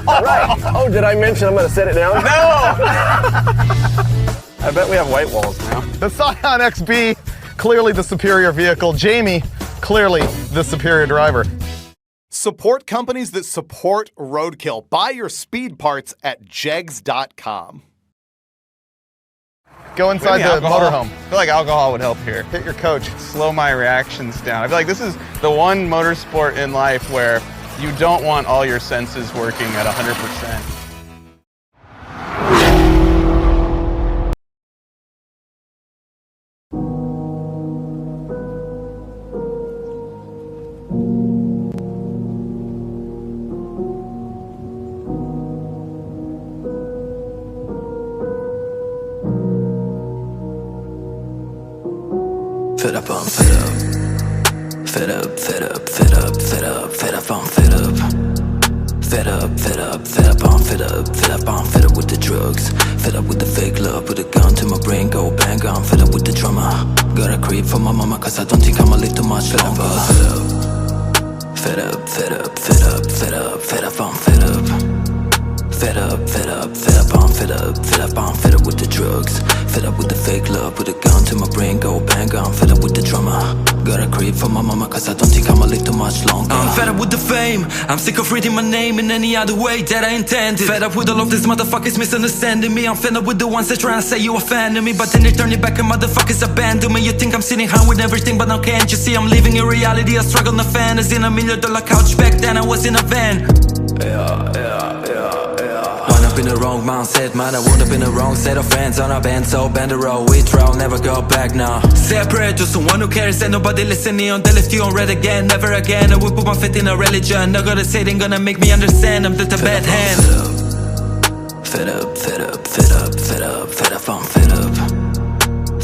Right. Oh, did I mention I'm going to set it down? No! I bet we have white walls now. The Scion XB, clearly the superior vehicle. Jamie, clearly the superior driver. Support companies that support Roadkill. Buy your speed parts at jegs.com. Go inside the motorhome. I feel like alcohol would help here. Hit your coach. Slow my reactions down. I feel like this is the one motorsport in life where you don't want all your senses working at 100%. Fed up, I'm fed up. Fed up, fed up, fed up, fed up, fed up, I'm fed up. Fed up, fed up, fed up, I'm fed up, fed up, I'm fed up with the drugs. Fed up with the fake love, put a gun to my brain, go bang, I'm fed up with the drama. Got a creep for my mama, cause I don't think I'ma live too much longer. Fed up, fed up, fed up, fed up, fed up, I'm fed up. Fed up, fed up, fed up, I'm fed up, fed up, I'm fed up with the drugs. Fed up with the fake love, put a gun to my brain, go bang, I'm fed up with the drama. Got a creep for my mama, cause I don't think I'ma live too much longer. I'm fed up with the fame, I'm sick of reading my name in any other way that I intended. Fed up with all of these motherfuckers misunderstanding me. I'm fed up with the ones that try to say you a fan of me, but then they turn it back and motherfuckers abandon me. You think I'm sitting high with everything, but now can't you see I'm living in reality? I struggle in a fantasy, in $1 million couch back then I was in a van. Wound up in the wrong mindset, man, I wound up in the wrong set of friends. On a band, so bend the road, we throw, never go back now. Separate to someone who cares and nobody listening on. They left you on red again, never again. I will put my faith in a religion. Not gonna say they gonna make me understand I'm just a bad hand. Fed up, fed up, fed up, fed up, fed up, I'm fed up.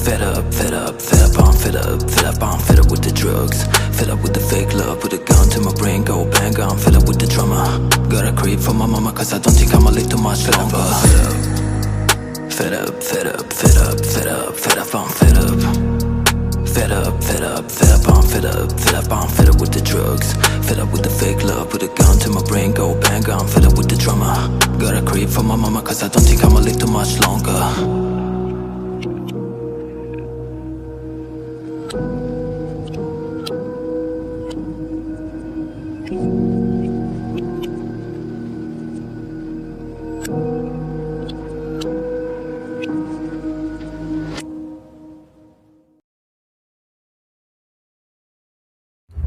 Fed up, fed up, fed up, I'm fed up, fed up, I'm fed up with the drugs. Fed up with the fake love, put a gun to my brain, go bang, I'm fed up with the drama. Got a creep for my mama, cause I don't think I'ma live too much longer. Fed up, fed up, fed up, fed up, fed up, I'm fed up. Fed up, fed up, fed up, I'm fed up, fed up, I'm fed up with the drugs. Fed up with the fake love, with a gun to my brain, go bang, I'm fed up with the drama. Got a crave for my mama, cause I don't think I'ma live too much longer.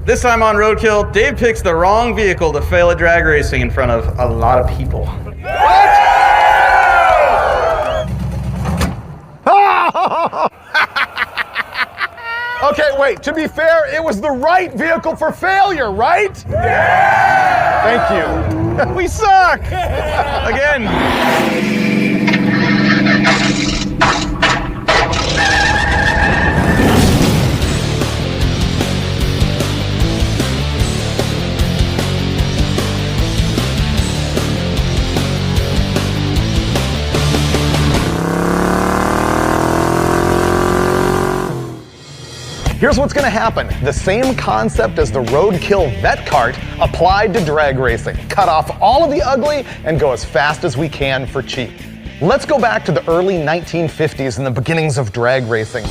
This time on Roadkill, Dave picks the wrong vehicle to fail at drag racing in front of a lot of people. Okay, wait, to be fair, it was the right vehicle for failure, right? Yeah! Thank you. We suck! Again. Here's what's gonna happen. The same concept as the Roadkill vet cart applied to drag racing. Cut off all of the ugly and go as fast as we can for cheap. Let's go back to the early 1950s and the beginnings of drag racing.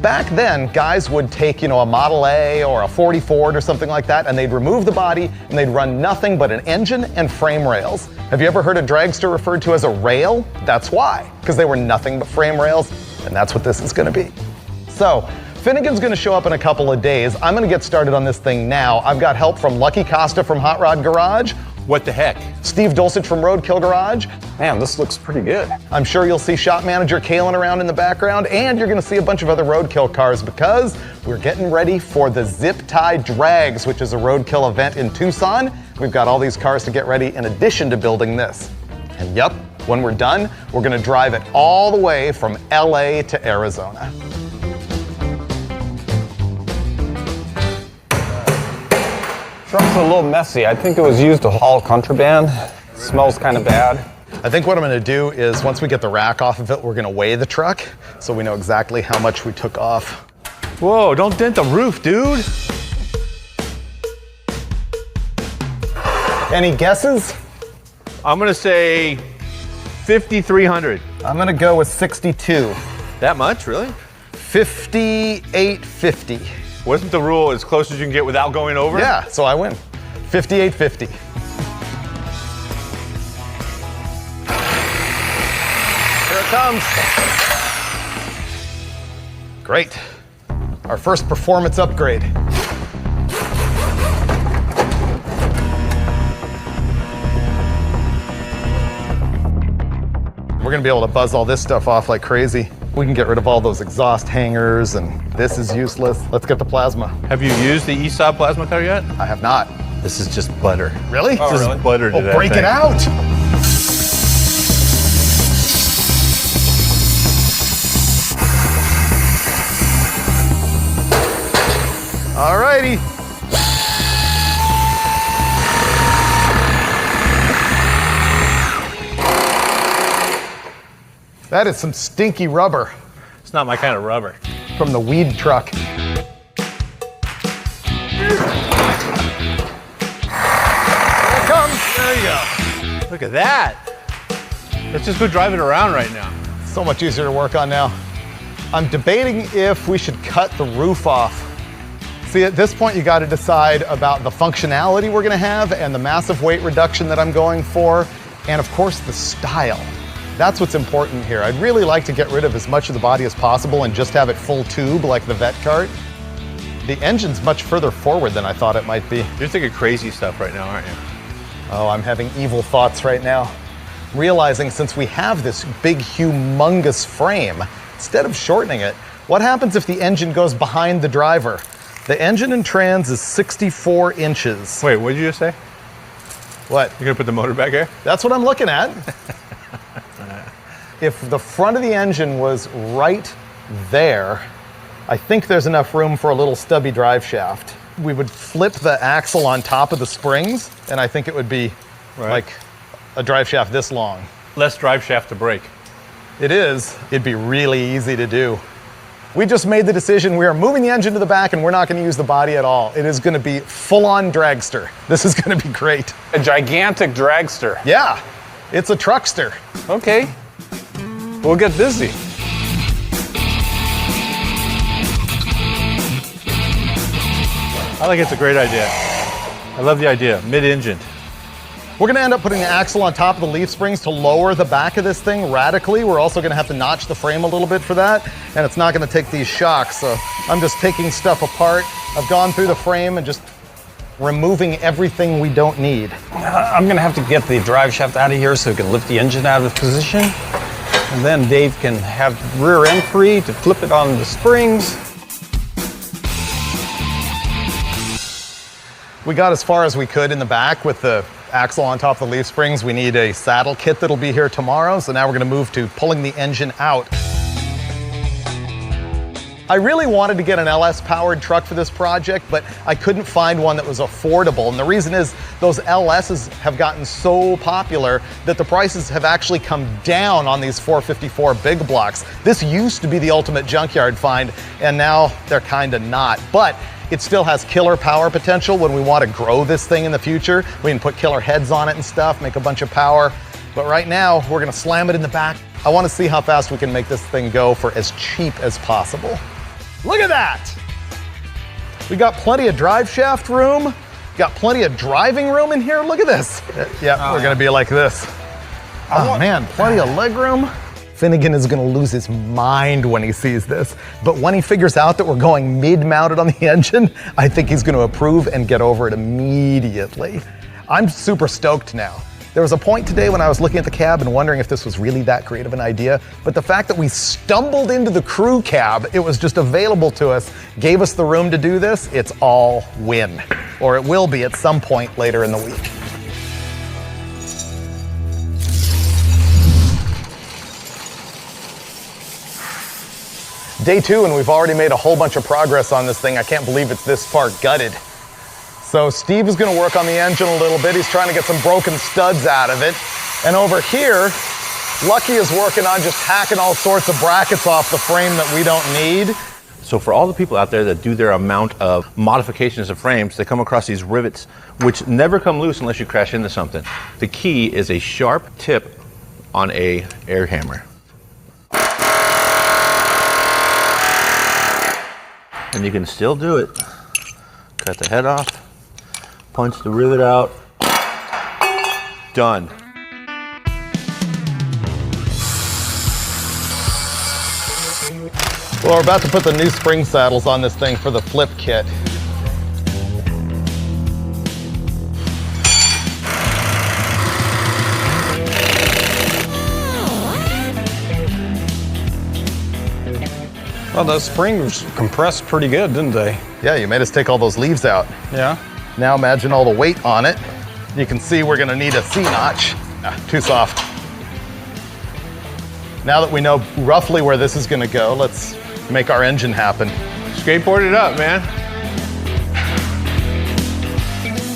Back then, guys would take, a Model A or a 40 Ford or something like that, and they'd remove the body and they'd run nothing but an engine and frame rails. Have you ever heard a dragster referred to as a rail? That's why, because they were nothing but frame rails, and that's what this is gonna be. So, Finnegan's gonna show up in a couple of days. I'm gonna get started on this thing now. I've got help from Lucky Costa from Hot Rod Garage. What the heck? Steve Dulcich from Roadkill Garage. Man, this looks pretty good. I'm sure you'll see shop manager Kalen around in the background, and you're gonna see a bunch of other Roadkill cars because we're getting ready for the Zip Tie Drags, which is a Roadkill event in Tucson. We've got all these cars to get ready in addition to building this. And yep, when we're done, we're gonna drive it all the way from LA to Arizona. Truck's a little messy. I think it was used to haul contraband. It smells kind of bad. I think what I'm gonna do is once we get the rack off of it, we're gonna weigh the truck so we know exactly how much we took off. Whoa, don't dent the roof, dude. Any guesses? I'm gonna say 5,300. I'm gonna go with 62. That much, really? 5850. Wasn't the rule as close as you can get without going over? Yeah, so I win. 5850. Here it comes. Great. Our first performance upgrade. We're gonna be able to buzz all this stuff off like crazy. We can get rid of all those exhaust hangers, and this is useless. Let's get the plasma. Have you used the ESOP plasma cutter yet? I have not. This is just butter. Really? This is butter to that break thing. it out. All righty. That is some stinky rubber It's not my kind of rubber. from the weed truck. Here it comes. There you go. Look at that. Let's just go drive it around right now. So much easier to work on now. I'm debating if we should cut the roof off. See, at this point, you got to decide about the functionality we're going to have and the massive weight reduction that I'm going for, and of course, the style. That's what's important here. I'd really like to get rid of as much of the body as possible and just have it full tube like the vet cart. The engine's much further forward than I thought it might be. You're thinking crazy stuff right now, aren't you? Oh, I'm having evil thoughts right now. Realizing since we have this big, humongous frame, instead of shortening it, what happens if the engine goes behind the driver? The engine in trans is 64 inches. Wait, what did you just say? What? You're gonna put the motor back here? That's what I'm looking at. If the front of the engine was right there, I think there's enough room for a little stubby drive shaft. We would flip the axle on top of the springs, and I think it would be like a drive shaft this long. less drive shaft to break. It is. It'd be really easy to do. We just made the decision. We are moving the engine to the back and we're not going to use the body at all. It is going to be full-on dragster. This is going to be great. A gigantic dragster. Yeah, it's a truckster. Okay, we'll get busy. I think it's a great idea. I love the idea, mid-engine. We're going to end up putting the axle on top of the leaf springs to lower the back of this thing radically. We're also going to have to notch the frame a little bit for that, and it's not going to take these shocks. So I'm just taking stuff apart. I've gone through the frame and just removing everything we don't need. I'm gonna have to get the drive shaft out of here so we can lift the engine out of position. And then Dave can have the rear end free to flip it on the springs. We got as far as we could in the back with the axle on top of the leaf springs. We need a saddle kit that'll be here tomorrow. So now we're gonna move to pulling the engine out. I really wanted to get an LS powered truck for this project, but I couldn't find one that was affordable. And the reason is those LSs have gotten so popular that the prices have actually come down on these 454 big blocks. This used to be the ultimate junkyard find, and now they're kind of not. But it still has killer power potential when we want to grow this thing in the future. We can put killer heads on it and stuff, make a bunch of power. But right now, we're gonna slam it in the back. I want to see how fast we can make this thing go for as cheap as possible. Look at that! We got plenty of drive shaft room, got plenty of driving room in here. Look at this. Yeah, we're gonna be like this. Oh man, plenty of leg room. Finnegan is gonna lose his mind when he sees this, but when he figures out that we're going mid-mounted on the engine, I think he's gonna approve and get over it immediately. I'm super stoked now. There was a point today when I was looking at the cab and wondering if this was really that great of an idea, but the fact that we stumbled into the crew cab, it was just available to us, gave us the room to do this, it's all win. Or it will be at some point later in the week. Day 2 and we've already made a whole bunch of progress on this thing. I can't believe it's this far gutted. So Steve is gonna work on the engine a little bit. He's trying to get some broken studs out of it. And over here, Lucky is working on just hacking all sorts of brackets off the frame that we don't need. So for all the people out there that do their amount of modifications of frames, they come across these rivets, which never come loose unless you crash into something. The key is a sharp tip on a air hammer. And you can still do it. Cut the head off, punch the rivet out, done. Well, we're about to put the new spring saddles on this thing for the flip kit. Well, those springs compressed pretty good, didn't they? Yeah, you made us take all those leaves out. Yeah. Now imagine all the weight on it. You can see we're gonna need a C-notch. Too soft. Now that we know roughly where this is gonna go, let's make our engine happen. Skateboard it up, man.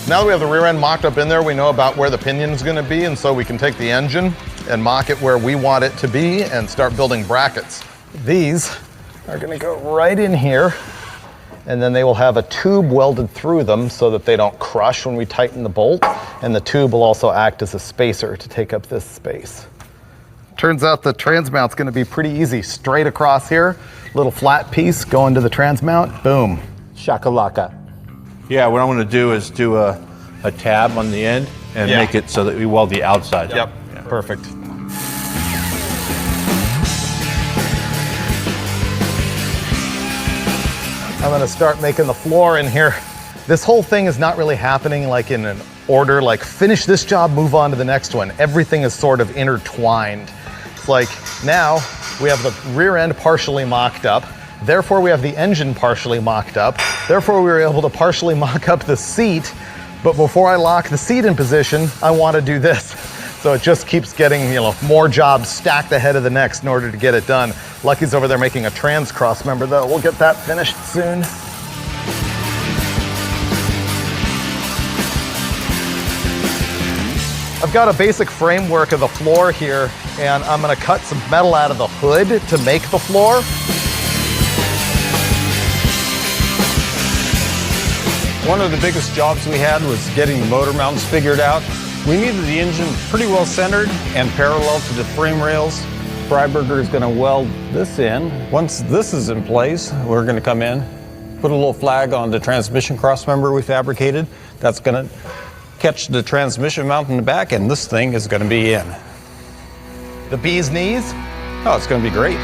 Now that we have the rear end mocked up in there, we know about where the pinion is gonna be, and so we can take the engine and mock it where we want it to be and start building brackets. These are gonna go right in here, and then they will have a tube welded through them so that they don't crush when we tighten the bolt, and the tube will also act as a spacer to take up this space. Turns out the transmount's gonna be pretty easy. Straight across here, little flat piece going to the transmount, boom. Shakalaka. Yeah, what I'm gonna do is do a tab on the end and make it so that we weld the outside. Yep, perfect. I'm gonna start making the floor in here. This whole thing is not really happening like in an order, like finish this job, move on to the next one. Everything is sort of intertwined. It's like now we have the rear end partially mocked up, therefore we have the engine partially mocked up, therefore we were able to partially mock up the seat, but before I lock the seat in position, I wanna do this. So it just keeps getting, more jobs stacked ahead of the next in order to get it done. Lucky's over there making a trans cross member though. We'll get that finished soon. I've got a basic framework of the floor here, and I'm gonna cut some metal out of the hood to make the floor. One of the biggest jobs we had was getting the motor mounts figured out. We needed the engine pretty well centered and parallel to the frame rails. Freiberger is going to weld this in. Once this is in place, we're going to come in, put a little flag on the transmission crossmember we fabricated. That's going to catch the transmission mount in the back, and this thing is going to be in. The bee's knees. Oh, it's going to be great.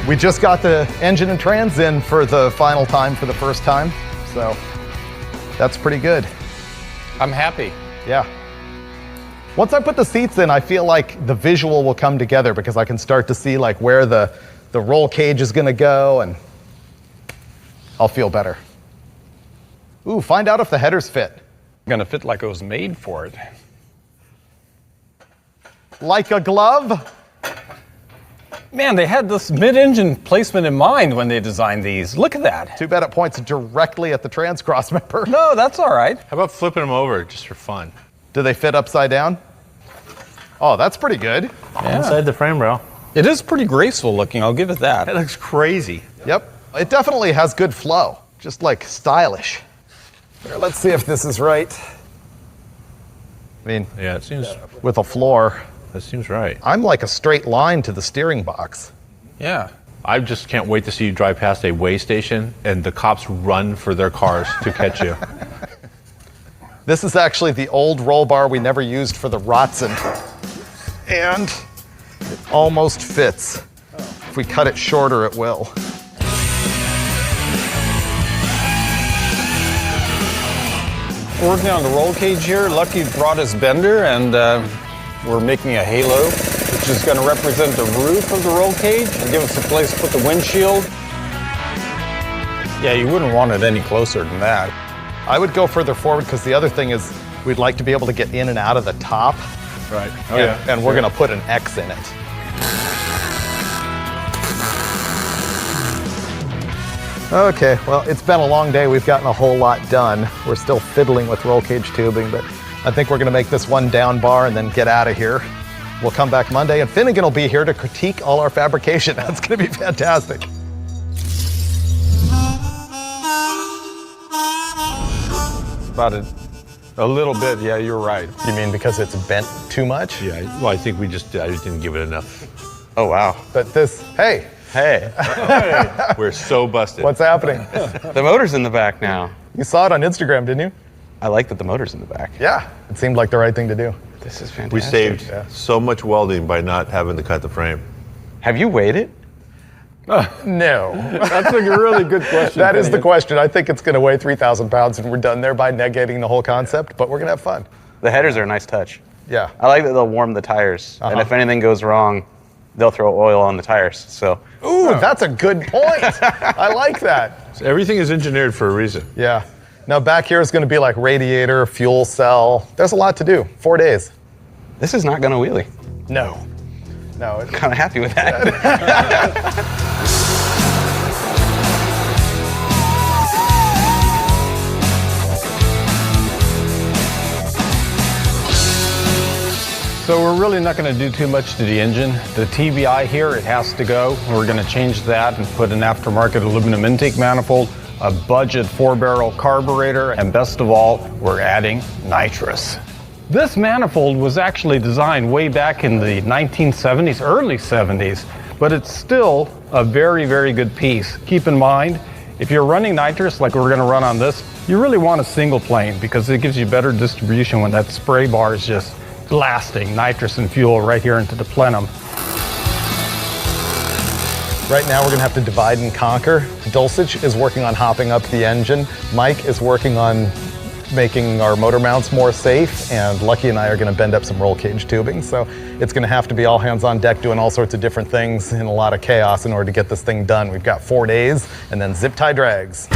We just got the engine and trans in for the final time for the first time, so that's pretty good. I'm happy. Yeah. Once I put the seats in, I feel like the visual will come together because I can start to see like where the roll cage is gonna go, and I'll feel better. Ooh, find out if the headers fit. Going to fit like it was made for it. Like a glove? Man, they had this mid-engine placement in mind when they designed these. Look at that. Too bad it points directly at the trans cross member. No, that's all right. How about flipping them over just for fun? Do they fit upside down? Oh, that's pretty good. Yeah. Inside the frame rail. It is pretty graceful looking, I'll give it that. That looks crazy. Yep. It definitely has good flow, just like stylish. Here, let's see if this is right. I mean, Yeah, it seems, with a floor, that seems right. I'm like a straight line to the steering box. Yeah. I just can't wait to see you drive past a weigh station and the cops run for their cars to catch you. This is actually the old roll bar we never used for the Datsun. And it almost fits. If we cut it shorter, it will. We're working on the roll cage here. Lucky brought his bender, and we're making a halo, which is going to represent the roof of the roll cage and give us a place to put the windshield. Yeah, you wouldn't want it any closer than that. I would go further forward because the other thing is we'd like to be able to get in and out of the top. Right. And we're going to put an X in it. Okay, well, it's been a long day. We've gotten a whole lot done. We're still fiddling with roll cage tubing, but I think we're going to make this one down bar and then get out of here. We'll come back Monday, and Finnegan will be here to critique all our fabrication. That's going to be fantastic. About a little bit, yeah, you're right. You mean because it's bent too much? Yeah, well, I think I just didn't give it enough. Oh, wow. But this, hey, We're so busted. what's happening? The motor's in the back now. You saw it on Instagram, didn't you? I like that the motor's in the back. Yeah, it seemed like the right thing to do. This is fantastic. We saved so much welding by not having to cut the frame. Have you weighed it? No. That's a really good question. That is the question. I think it's going to weigh 3,000 pounds and we're done there by negating the whole concept, but we're going to have fun. The headers are a nice touch. Yeah. I like that they'll warm the tires. And if anything goes wrong, they'll throw oil on the tires. So Ooh, that's a good point. I like that. So everything is engineered for a reason. Yeah. Now back here is going to be like radiator, fuel cell. There's a lot to do. 4 days. this is not going to wheelie. No. No. Kind of happy with that. So we're really not going to do too much to the engine. The TBI here, it has to go. We're going to change that and put an aftermarket aluminum intake manifold, a budget 4-barrel carburetor, and best of all, we're adding nitrous. This manifold was actually designed way back in the 1970s, early 70s, but it's still a very, very good piece. Keep in mind, if you're running nitrous like we're going to run on this, you really want a single plane because it gives you better distribution when that spray bar is just blasting nitrous and fuel right here into the plenum. Right now we're going to have to divide and conquer. Dulcich is working on hopping up the engine. Mike is working on making our motor mounts more safe, and Lucky and I are going to bend up some roll cage tubing. So it's going to have to be all hands on deck doing all sorts of different things in a lot of chaos in order to get this thing done. We've got 4 days and then zip tie drags.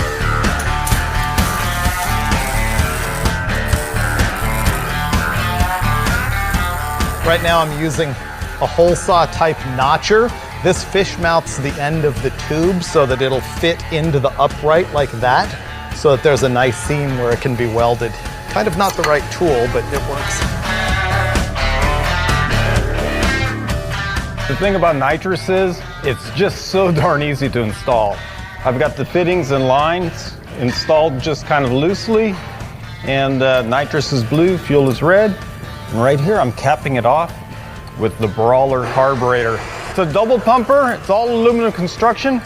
Right now I'm using a hole saw type notcher. This fish mounts the end of the tube so that it'll fit into the upright like that, so that there's a nice seam where it can be welded. Kind of not the right tool, but it works. The thing about nitrous is, it's just so darn easy to install. I've got the fittings and lines installed just kind of loosely, and nitrous is blue, fuel is red. And right here, I'm capping it off with the Brawler carburetor. It's a double pumper, it's all aluminum construction.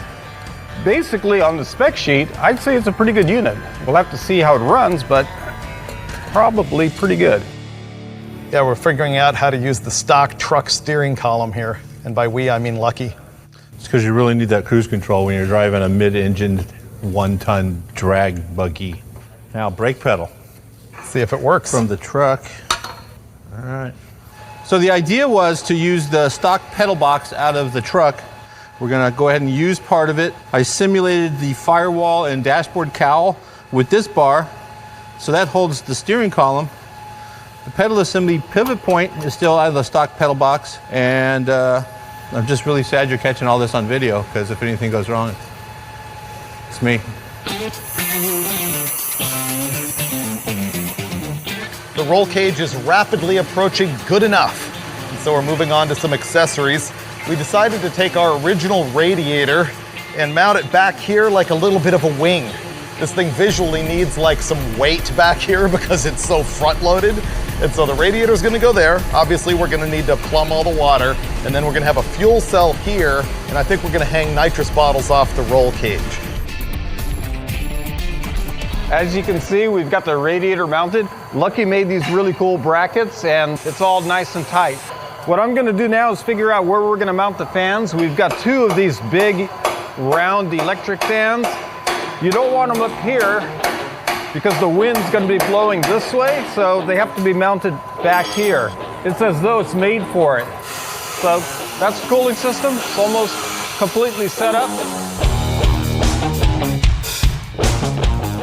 Basically, on the spec sheet, I'd say it's a pretty good unit. We'll have to see how it runs, but probably pretty good. Yeah, we're figuring out how to use the stock truck steering column here. And by we, I mean Lucky. It's because you really need that cruise control when you're driving a mid-engine, 1-ton drag buggy. Now, brake pedal. See if it works. From the truck. All right. So the idea was to use the stock pedal box out of the truck. We're gonna go ahead and use part of it. I simulated the firewall and dashboard cowl with this bar, so that holds the steering column. The pedal assembly pivot point is still out of the stock pedal box, and I'm just really sad you're catching all this on video, because if anything goes wrong, it's me. The roll cage is rapidly approaching good enough. And so we're moving on to some accessories. We decided to take our original radiator and mount it back here like a little bit of a wing. This thing visually needs like some weight back here because it's so front loaded. And so the radiator is gonna go there. Obviously we're gonna need to plumb all the water, and then we're gonna have a fuel cell here, and I think we're gonna hang nitrous bottles off the roll cage. As you can see, we've got the radiator mounted. Lucky made these really cool brackets, and it's all nice and tight. What I'm gonna do now is figure out where we're gonna mount the fans. We've got two of these big, round electric fans. You don't want them up here because the wind's gonna be blowing this way, so they have to be mounted back here. It's as though it's made for it. So that's the cooling system. It's almost completely set up.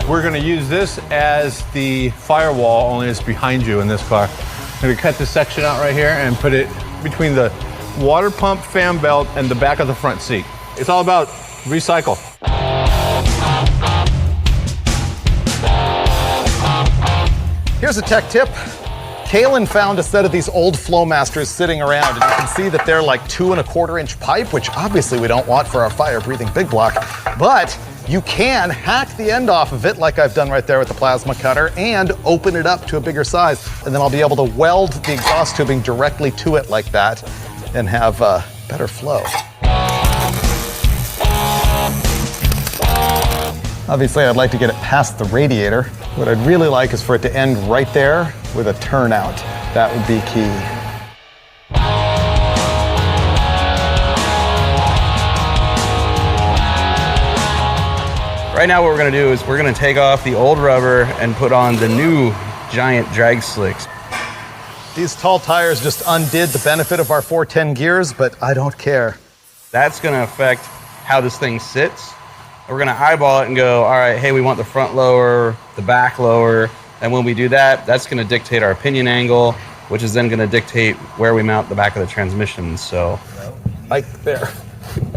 We're gonna use this as the firewall, only it's behind you in this car. I'm gonna cut this section out right here and put it between the water pump fan belt and the back of the front seat. It's all about recycle. Here's a tech tip. Kalen found a set of these old Flowmasters sitting around, and you can see that they're like 2 1/4 inch pipe, which obviously we don't want for our fire-breathing big block, but you can hack the end off of it like I've done right there with the plasma cutter and open it up to a bigger size. And then I'll be able to weld the exhaust tubing directly to it like that and have better flow. Obviously, I'd like to get it past the radiator. What I'd really like is for it to end right there with a turnout. That would be key. Right now what we're gonna do is we're gonna take off the old rubber and put on the new giant drag slicks. These tall tires just undid the benefit of our 410 gears, but I don't care. That's gonna affect how this thing sits. We're gonna eyeball it and go, all right, hey, we want the front lower, the back lower. And when we do that, that's gonna dictate our pinion angle, which is then gonna dictate where we mount the back of the transmission, so. Like there.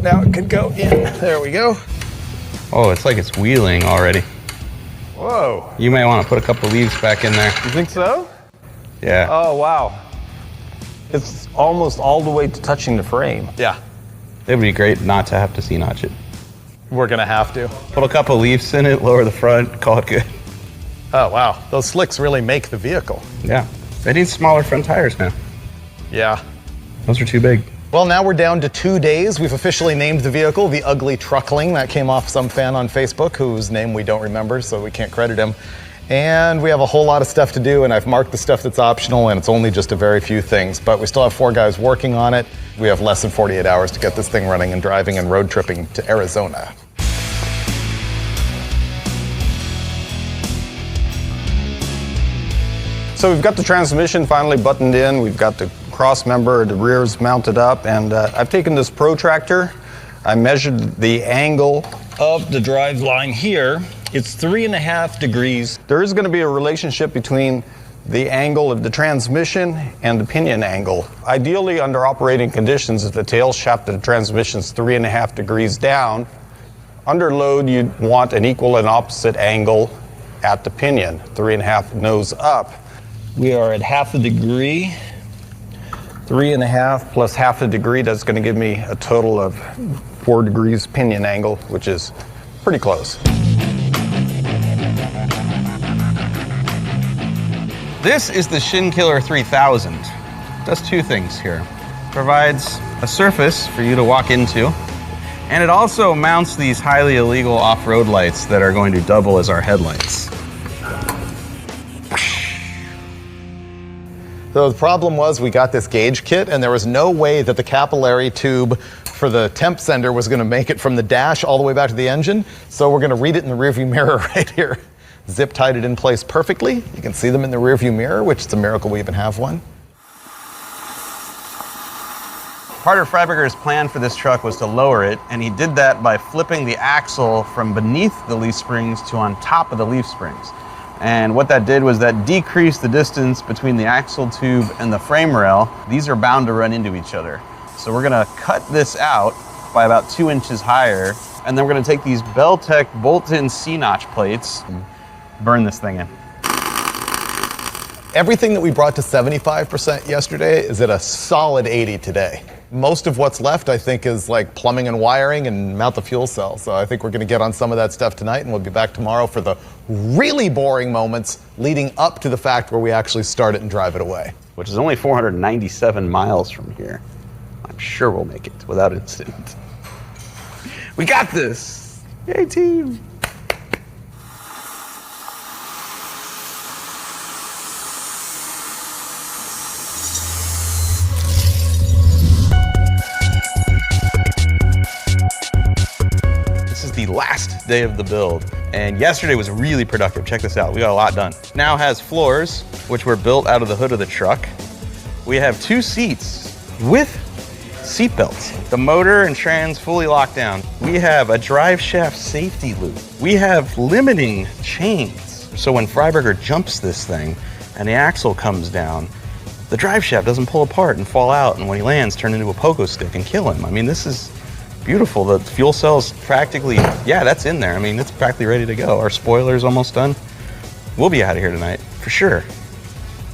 Now it could go in. There we go. Oh, it's like it's wheeling already. Whoa. You may want to put a couple leaves back in there. You think so? Yeah. Oh, wow. It's almost all the way to touching the frame. Yeah, It would be great not to have to C-notch it. we're gonna have to. Put a couple leaves in it, lower the front, call it good. Oh, wow. Those slicks really make the vehicle. Yeah. They need smaller front tires now. Yeah. Those are too big. Well, now we're down to 2 days. We've officially named the vehicle the Ugly Truckling. That came off some fan on Facebook whose name we don't remember, so we can't credit him. And we have a whole lot of stuff to do, and I've marked the stuff that's optional, and it's only just a very few things. But we still have 4 guys working on it. We have less than 48 hours to get this thing running and driving and road tripping to Arizona. So we've got the transmission finally buttoned in. We've got the cross member, the rear's mounted up, and I've taken this protractor. I measured the angle of the drive line here. It's 3.5 degrees. There is going to be a relationship between the angle of the transmission and the pinion angle. Ideally, under operating conditions, if the tail shaft of the transmission is 3.5 degrees down, under load you'd want an equal and opposite angle at the pinion, 3.5 nose up. We are at 0.5 degree. 3.5 plus 0.5 degree, that's going to give me a total of 4 degrees pinion angle, which is pretty close. This is the Shin Killer 3000. Does two things here. Provides a surface for you to walk into, and it also mounts these highly illegal off-road lights that are going to double as our headlights. So the problem was we got this gauge kit and there was no way that the capillary tube for the temp sender was going to make it from the dash all the way back to the engine. So we're going to read it in the rearview mirror right here. Zip tied it in place perfectly. You can see them in the rearview mirror, which is a miracle we even have one. Part of Freiberger's plan for this truck was to lower it, and he did that by flipping the axle from beneath the leaf springs to on top of the leaf springs. And what that did was that decreased the distance between the axle tube and the frame rail. These are bound to run into each other. So we're gonna cut this out by about 2 inches higher, and then we're gonna take these Beltec bolt-in C-notch plates and burn this thing in. Everything that we brought to 75% yesterday is at a solid 80 today. Most of what's left, I think, is like plumbing and wiring and mount the fuel cell. So I think we're gonna get on some of that stuff tonight, and we'll be back tomorrow for the really boring moments leading up to the fact where we actually start it and drive it away. Which is only 497 miles from here. I'm sure we'll make it without incident. We got this! Yay, team! This is the last day of the build, and yesterday was really productive. Check this out, we got a lot done. Now has floors, which were built out of the hood of the truck. We have 2 seats with seat belts. The motor and trans fully locked down. We have a drive shaft safety loop. We have limiting chains. So when Freiberger jumps this thing and the axle comes down, the drive shaft doesn't pull apart and fall out, and when he lands, turn into a pogo stick and kill him. I mean, this is beautiful. The fuel cell's practically, yeah, that's in there. I mean, it's practically ready to go. Our spoiler's almost done. We'll be out of here tonight, for sure.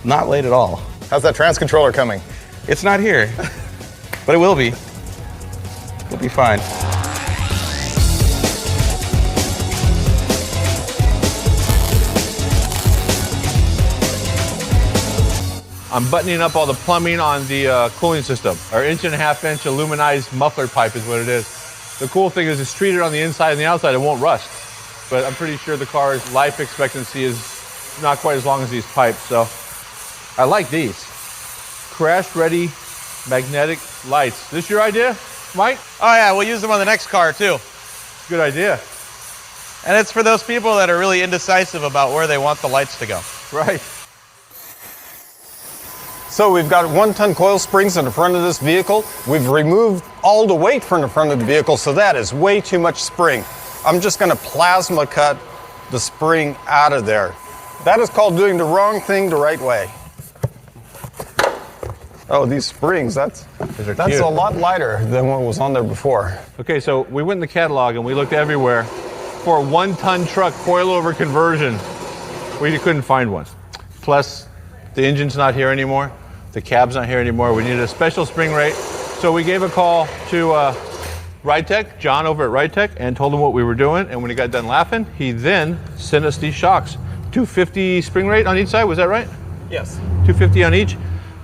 Not late at all. How's that trans controller coming? It's not here, but it will be. We'll be fine. I'm buttoning up all the plumbing on the cooling system. Our 1.5 inch aluminized muffler pipe is what it is. The cool thing is it's treated on the inside and the outside, it won't rust. But I'm pretty sure the car's life expectancy is not quite as long as these pipes, so I like these. Crash ready magnetic lights. This your idea, Mike? Oh yeah, we'll use them on the next car too. Good idea. And it's for those people that are really indecisive about where they want the lights to go. Right. So we've got 1-ton coil springs in the front of this vehicle. We've removed all the weight from the front of the vehicle, so that is way too much spring. I'm just gonna plasma cut the spring out of there. That is called doing the wrong thing the right way. Oh, these springs, that's cute. a lot lighter than what was on there before. Okay, so we went in the catalog and we looked everywhere for a 1-ton truck coilover conversion. We couldn't find one. Plus, the engine's not here anymore. The cab's not here anymore. We needed a special spring rate. So we gave a call to RideTech, John over at RideTech, and told him what we were doing. And when he got done laughing, he then sent us these shocks. 250 spring rate on each side, was that right? Yes. 250 on each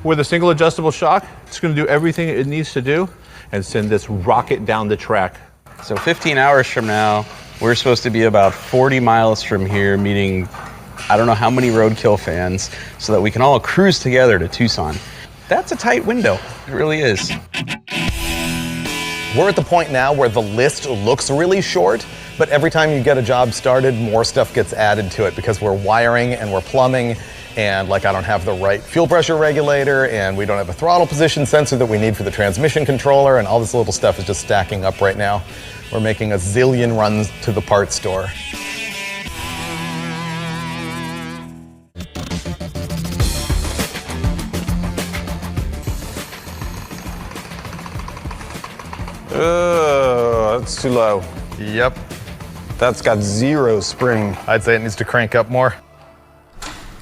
with a single adjustable shock. It's gonna do everything it needs to do and send this rocket down the track. So 15 hours from now, we're supposed to be about 40 miles from here, meeting I don't know how many Roadkill fans, so that we can all cruise together to Tucson. That's a tight window, it really is. We're at the point now where the list looks really short, but every time you get a job started, more stuff gets added to it because we're wiring and we're plumbing, and like I don't have the right fuel pressure regulator, and we don't have a throttle position sensor that we need for the transmission controller, and all this little stuff is just stacking up right now. We're making a zillion runs to the parts store. That's too low. Yep. That's got 0 spring. I'd say it needs to crank up more.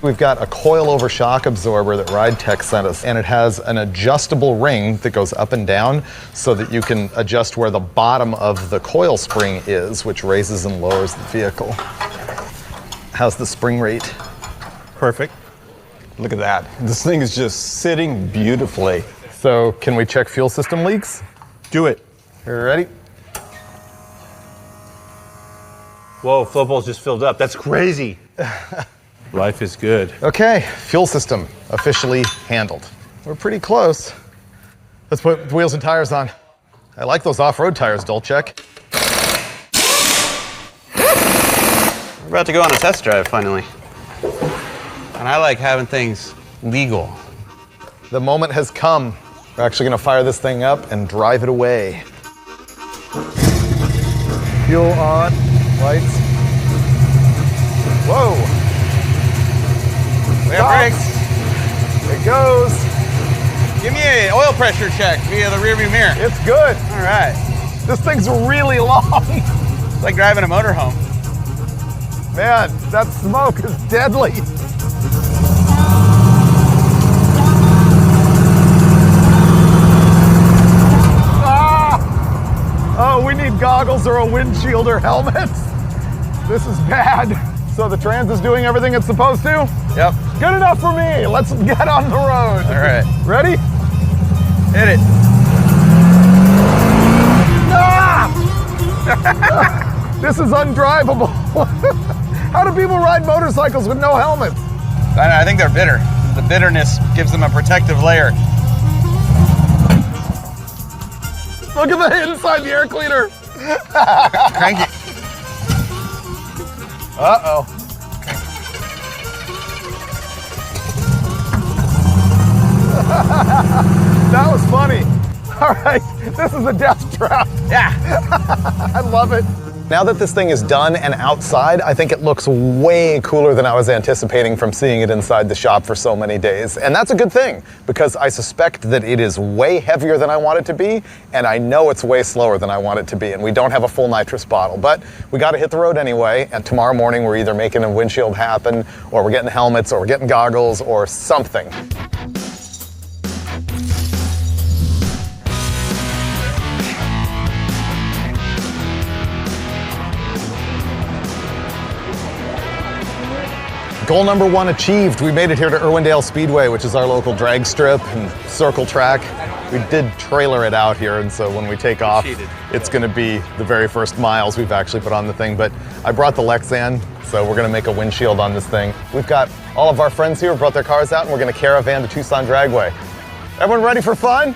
We've got a coil-over shock absorber that Ride Tech sent us, and it has an adjustable ring that goes up and down so that you can adjust where the bottom of the coil spring is, which raises and lowers the vehicle. How's the spring rate? Perfect. Look at that. This thing is just sitting beautifully. So can we check fuel system leaks? Do it. You ready? Whoa, flow bowl's just filled up. That's crazy. Life is good. Okay, fuel system officially handled. We're pretty close. Let's put wheels and tires on. I like those off-road tires, Dolchek. We're about to go on a test drive finally. And I like having things legal. The moment has come. We're actually gonna fire this thing up and drive it away. Fuel on, lights. Whoa. We have brakes. It goes. Give me an oil pressure check via the rearview mirror. It's good. All right. This thing's really long. It's like driving a motorhome. Man, that smoke is deadly. Oh, we need goggles or a windshield or helmets. This is bad. So the Trans is doing everything it's supposed to? Yep. Good enough for me. Let's get on the road. All right. Ready? Hit it. Ah! This is undrivable. How do people ride motorcycles with no helmets? I think they're bitter. The bitterness gives them a protective layer. Look at the inside the air cleaner. Crank it. Uh-oh. That was funny. All right, this is a death trap. Yeah. I love it. Now that this thing is done and outside, I think it looks way cooler than I was anticipating from seeing it inside the shop for so many days. And that's a good thing, because I suspect that it is way heavier than I want it to be, and I know it's way slower than I want it to be, and we don't have a full nitrous bottle. But we got to hit the road anyway, and tomorrow morning we're either making a windshield happen, or we're getting helmets, or we're getting goggles, or something. Goal number 1 achieved. We made it here to Irwindale Speedway, which is our local drag strip and circle track. We did trailer it out here, and so when we take off, it's gonna be the very first miles we've actually put on the thing. But I brought the Lexan, so we're gonna make a windshield on this thing. We've got all of our friends here who brought their cars out, and we're gonna caravan to Tucson Dragway. Everyone ready for fun?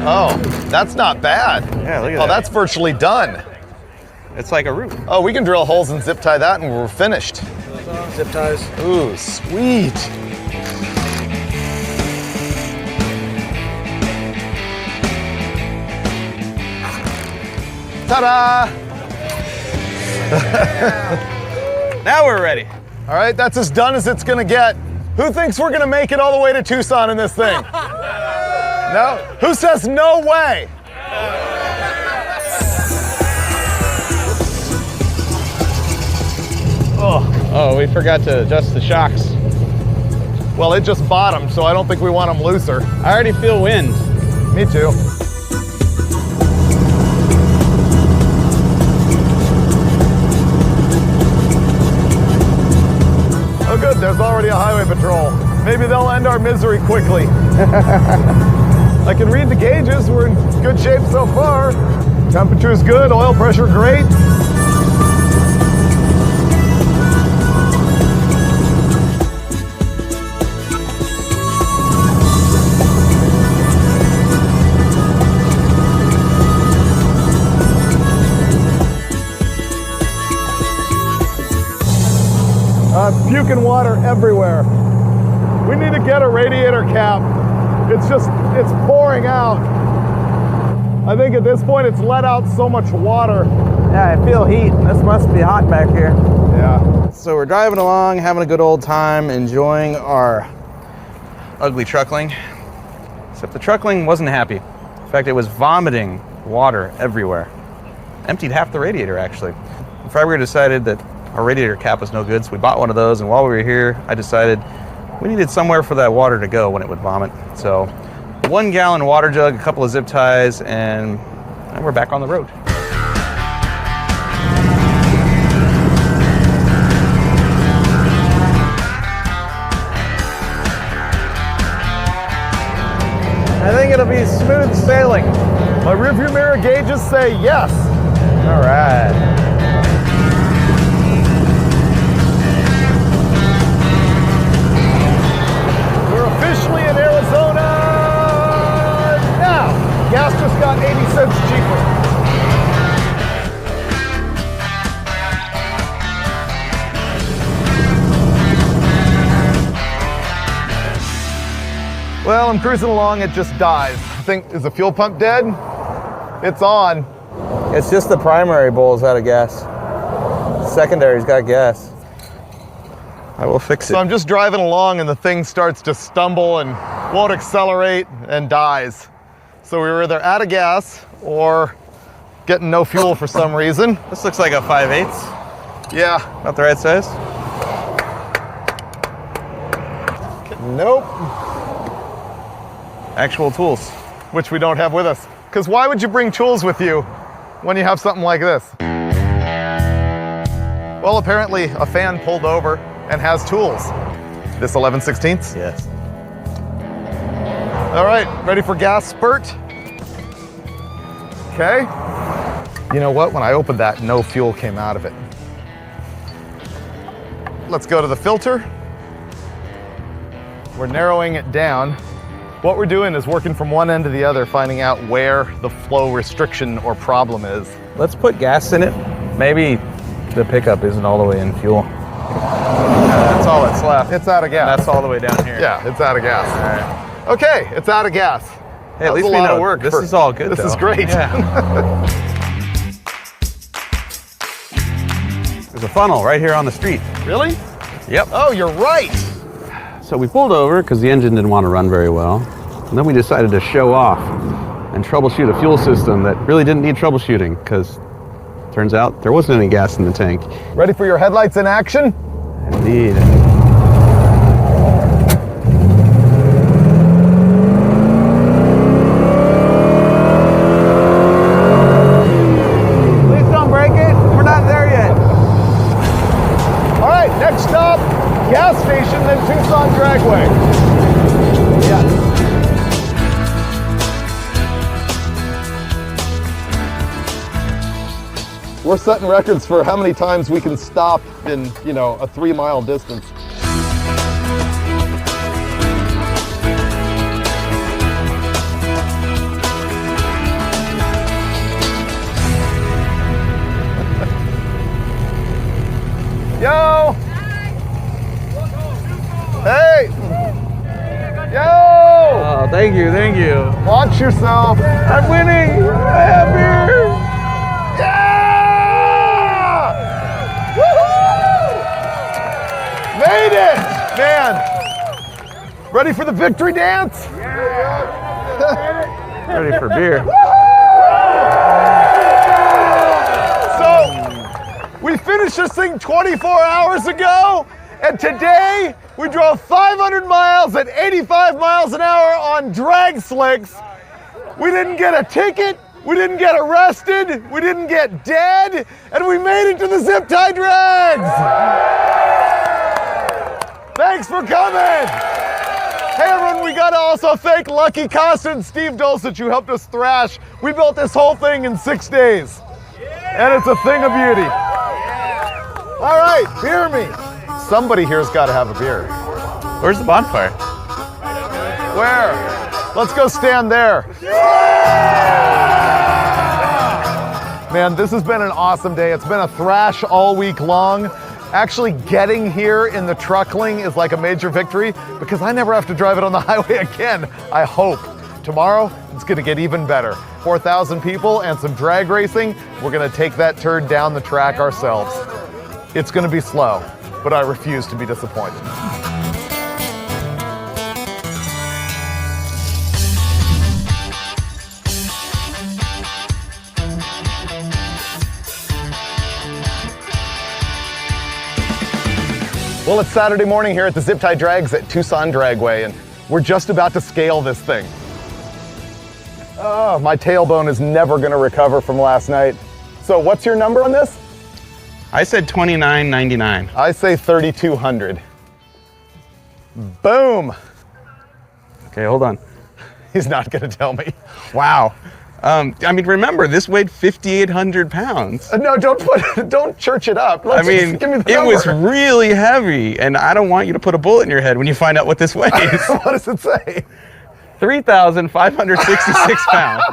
Oh, that's not bad. Yeah, look at that. Oh, that's virtually done. It's like a roof. Oh, we can drill holes and zip tie that and we're finished. Zip ties. Ooh, sweet. Ta-da! Now we're ready. All right, that's as done as it's gonna get. Who thinks we're gonna make it all the way to Tucson in this thing? No? Who says no way? Oh, we forgot to adjust the shocks. Well, it just bottomed, so I don't think we want them looser. I already feel wind. Me too. Oh good, there's already a highway patrol. Maybe they'll end our misery quickly. I can read the gauges, we're in good shape so far. Temperature's good, oil pressure great. Puking water everywhere. We need to get a radiator cap. It's pouring out. I think at this point it's let out so much water. Yeah, I feel heat. This must be hot back here. Yeah. So we're driving along, having a good old time, enjoying our ugly truckling. Except the truckling wasn't happy. In fact, it was vomiting water everywhere. Emptied half the radiator, actually. The Freiburger decided that our radiator cap was no good, so we bought one of those, and while we were here, I decided we needed somewhere for that water to go when it would vomit. So 1 gallon water jug, a couple of zip ties, and we're back on the road. I think it'll be smooth sailing. My rearview mirror gauges say yes. All right. Officially in Arizona now. Gas just got 80 cents cheaper. Well, I'm cruising along, it just dies. I think, is the fuel pump dead? It's on. It's just the primary bowl's out of gas. Secondary's got gas. I will fix it. So I'm just driving along and the thing starts to stumble and won't accelerate and dies. So we were either out of gas or getting no fuel for some reason. This looks like a 5/8. Yeah. About the right size? Nope. Actual tools. Which we don't have with us. Because why would you bring tools with you when you have something like this? Well, apparently a fan pulled over and has tools. This 11/16? Yes. All right, ready for gas spurt? Okay. You know what? When I opened that, no fuel came out of it. Let's go to the filter. We're narrowing it down. What we're doing is working from one end to the other, finding out where the flow restriction or problem is. Let's put gas in it. Maybe the pickup isn't all the way in fuel. That's all that's left. It's out of gas. That's all the way down here. Yeah, it's out of gas. All right. Okay, it's out of gas. Hey, at least a we lot know of work. this is all good. This though. is great. Yeah. There's a funnel right here on the street. Really? Yep. Oh, you're right. So we pulled over because the engine didn't want to run very well. And then we decided to show off and troubleshoot a fuel system that really didn't need troubleshooting because turns out there wasn't any gas in the tank. Ready for your headlights in action? Indeed. Please don't break it. We're not there yet. All right, next stop, gas station, then Tucson Dragway. Yeah. We're setting records for how many times we can stop in, you know, a 3-mile distance. Yo! Hey! Yo! Oh, thank you, thank you. Watch yourself. I'm winning. I have beer. Yeah! Woohoo! Made it! Man. Ready for the victory dance? Ready for beer. So, we finished this thing 24 hours ago, and today we drove 500 miles at 85 miles an hour on drag slicks. We didn't get a ticket, we didn't get arrested, we didn't get dead, and we made it to the zip tie drags. Thanks for coming. Hey everyone, we gotta also thank Lucky Costa and Steve Dulcich who helped us thrash. We built this whole thing in 6 days. And it's a thing of beauty. All right, beer me. Somebody here's gotta have a beer. Where's the bonfire? Where? Let's go stand there. Man, this has been an awesome day. It's been a thrash all week long. Actually getting here in the truckling is like a major victory because I never have to drive it on the highway again, I hope. Tomorrow, it's gonna get even better. 4,000 people and some drag racing. We're gonna take that turd down the track ourselves. It's gonna be slow, but I refuse to be disappointed. Well, it's Saturday morning here at the Zip Tie Drags at Tucson Dragway, and we're just about to scale this thing. Oh, my tailbone is never gonna recover from last night. So what's your number on this? I said $29.99. I say 3,200. Boom. Okay, hold on. He's not gonna tell me. Wow. I mean, remember, this weighed 5,800 pounds. No, don't church it up. I mean, give me the it number. was really heavy, and I don't want you to put a bullet in your head when you find out what this weighs. What does it say? 3,566 pounds.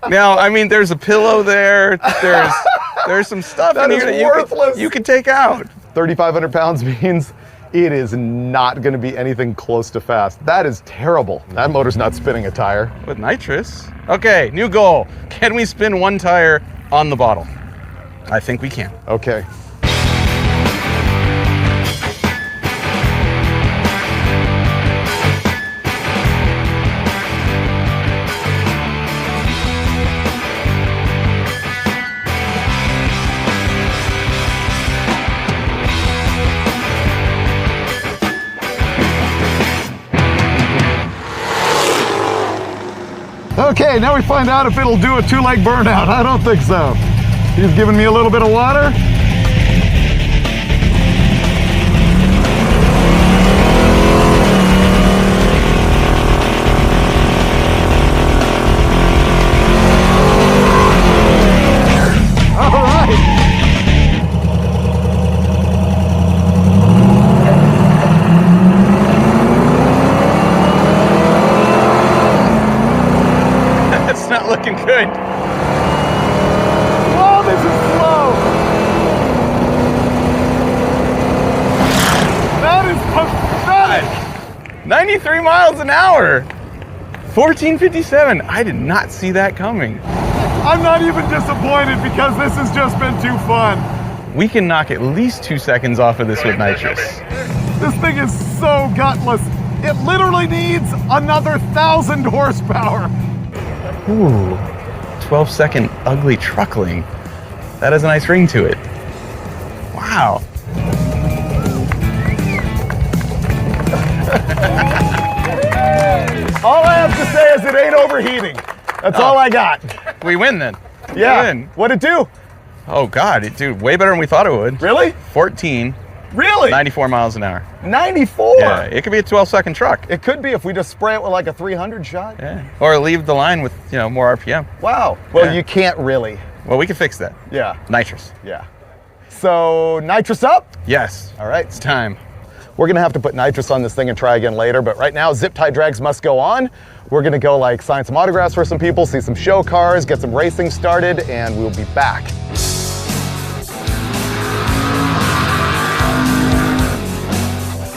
Now, I mean, there's a pillow there. There's some stuff That in is here that worthless. you can take out. 3,500 pounds means it is not gonna be anything close to fast. That is terrible. That motor's not spinning a tire. With nitrous. Okay, new goal. Can we spin one tire on the bottle? I think we can. Okay. Okay, now we find out if it'll do a two-leg burnout. I don't think so. He's giving me a little bit of water. All right. That's not looking good. Whoa, this is slow. That is pathetic. 93 miles an hour. 1457. I did not see that coming. I'm not even disappointed because this has just been too fun. We can knock at least 2 seconds off of this with nitrous. This thing is so gutless. It literally needs another 1,000 horsepower. Ooh, 12-second ugly truckling. That has a nice ring to it. Wow. All I have to say is it ain't overheating. That's all I got. We win then. Yeah. We win. What'd it do? Oh God, it did way better than we thought it would. Really? 14, Really? 94 miles an hour. 94? Yeah, it could be a 12-second truck. It could be if we just spray it with like a 300 shot. Yeah. Or leave the line with, more RPM. Wow. Well, Yeah. you can't really. Well, we can fix that. Yeah. Nitrous. Yeah. So nitrous up? Yes. All right. It's time. We're gonna have to put nitrous on this thing and try again later, but right now, Zip Tie Drags must go on. We're gonna go sign some autographs for some people, see some show cars, get some racing started, and we'll be back.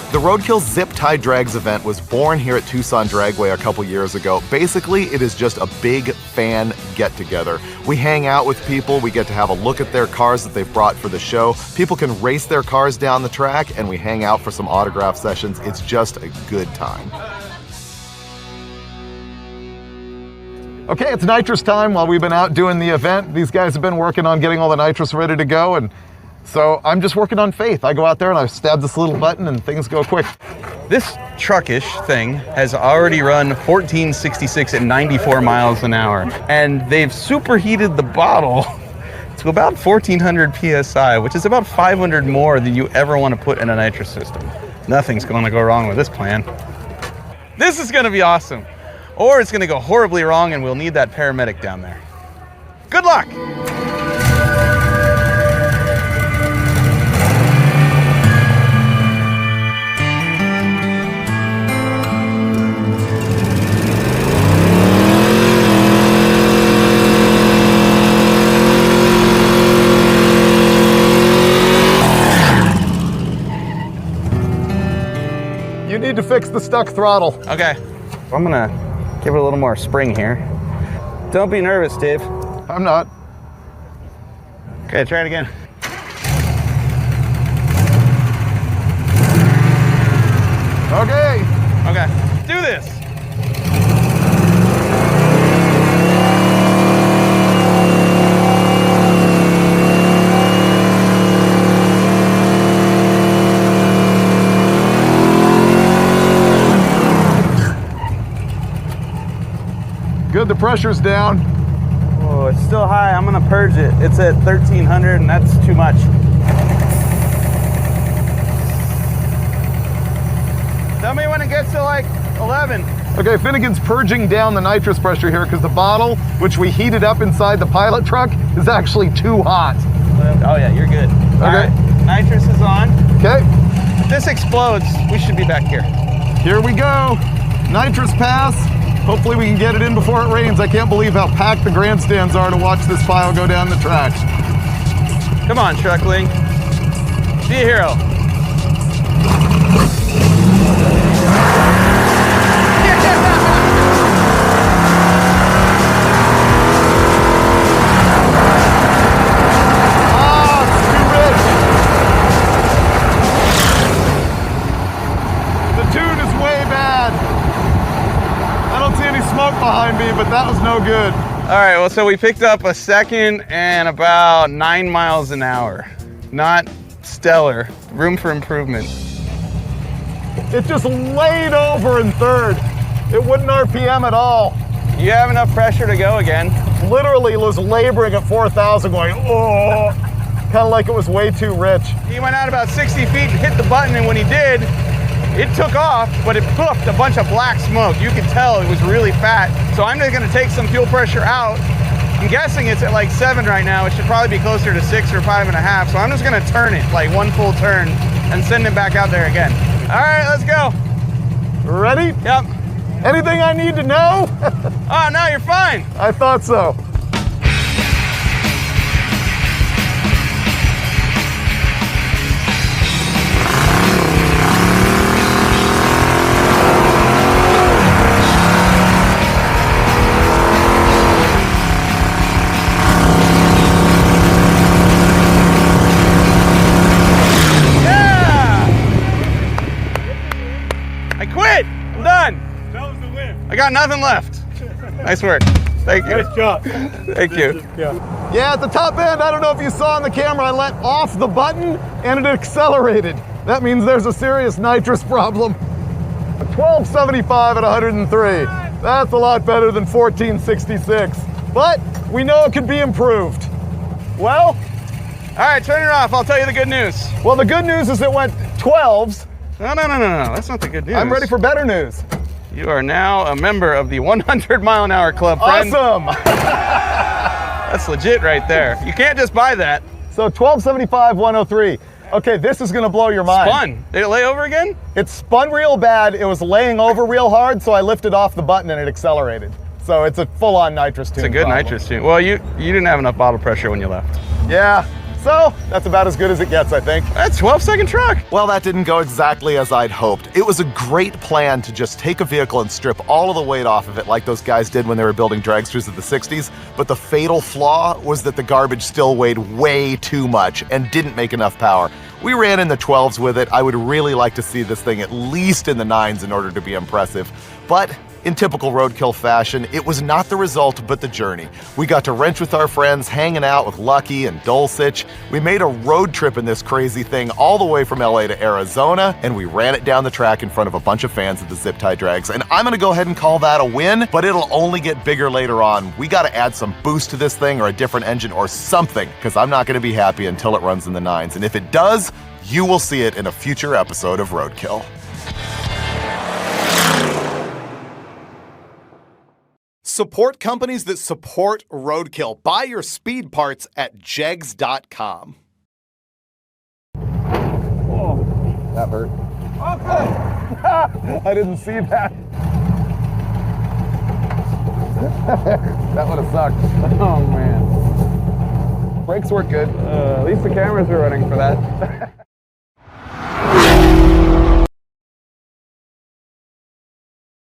The Roadkill Zip Tie Drags event was born here at Tucson Dragway a couple years ago. Basically, it is just a big fan get-together. We hang out with people, we get to have a look at their cars that they've brought for the show. People can race their cars down the track, and we hang out for some autograph sessions. It's just a good time. Okay, it's nitrous time. While we've been out doing the event, these guys have been working on getting all the nitrous ready to go, and so I'm just working on faith. I go out there and I stab this little button and things go quick. This truckish thing has already run 1466 at 94 miles an hour, and they've superheated the bottle to about 1400 PSI, which is about 500 more than you ever want to put in a nitrous system. Nothing's going to go wrong with this plan. This is going to be awesome. Or it's going to go horribly wrong and we'll need that paramedic down there. Good luck! You need to fix the stuck throttle. Okay. I'm going to give it a little more spring here. Don't be nervous, Dave. I'm not. Okay, try it again. Okay. Okay, do this. Good, the pressure's down. Oh, it's still high. I'm gonna purge it. It's at 1300 and that's too much. Tell me when it gets to like 11. Okay, Finnegan's purging down the nitrous pressure here because the bottle, which we heated up inside the pilot truck, is actually too hot. Oh yeah, you're good. Okay. All right, nitrous is on. Okay. If this explodes, we should be back here. Here we go. Nitrous pass. Hopefully we can get it in before it rains. I can't believe how packed the grandstands are to watch this pile go down the track. Come on, Truckling. Be a hero. Behind me, but that was no good. All right, well, so we picked up a second and about 9 miles an hour. Not stellar. Room for improvement. It just laid over in third. It wouldn't RPM at all. You have enough pressure to go again. Literally was laboring at 4,000 going, oh, kind of like it was way too rich. He went out about 60 feet and hit the button, and when he did, it took off, but it poofed a bunch of black smoke. You could tell it was really fat. So I'm just gonna take some fuel pressure out. I'm guessing it's at like 7 right now. It should probably be closer to 6 or 5.5. So I'm just gonna turn it, like one full turn, and send it back out there again. All right, let's go. Ready? Yep. Anything I need to know? Oh, no, you're fine. I thought so. I got nothing left. Nice work. Thank you. Nice job. Thank you. Yeah, at the top end, I don't know if you saw on the camera, I let off the button and it accelerated. That means there's a serious nitrous problem. 1275 at 103. That's a lot better than 1466. But we know it can be improved. Well, all right, turn it off. I'll tell you the good news. Well, the good news is it went 12s. No. That's not the good news. I'm ready for better news. You are now a member of the 100 mile an hour club, friend. Awesome. That's legit right there. You can't just buy that. So 1275, 103. Okay, this is gonna blow your mind. Spun. Did it lay over again? It spun real bad. It was laying over real hard, so I lifted off the button and it accelerated. So it's a full-on nitrous tune. It's a good nitrous tune. Well, you didn't have enough bottle pressure when you left. Yeah. So that's about as good as it gets, I think. That's 12-second truck. Well, that didn't go exactly as I'd hoped. It was a great plan to just take a vehicle and strip all of the weight off of it like those guys did when they were building dragsters of the 60s. But the fatal flaw was that the garbage still weighed way too much and didn't make enough power. We ran in the 12s with it. I would really like to see this thing at least in the 9s in order to be impressive. But in typical Roadkill fashion, it was not the result, but the journey. We got to wrench with our friends, hanging out with Lucky and Dulcich. We made a road trip in this crazy thing all the way from LA to Arizona, and we ran it down the track in front of a bunch of fans of the zip tie drags. And I'm gonna go ahead and call that a win, but it'll only get bigger later on. We gotta add some boost to this thing or a different engine or something, because I'm not gonna be happy until it runs in the 9s. And if it does, you will see it in a future episode of Roadkill. Support companies that support Roadkill. Buy your speed parts at jegs.com. Oh, that hurt. Okay. I didn't see that. That would have sucked. Oh man. Brakes work good. At least the cameras are running for that.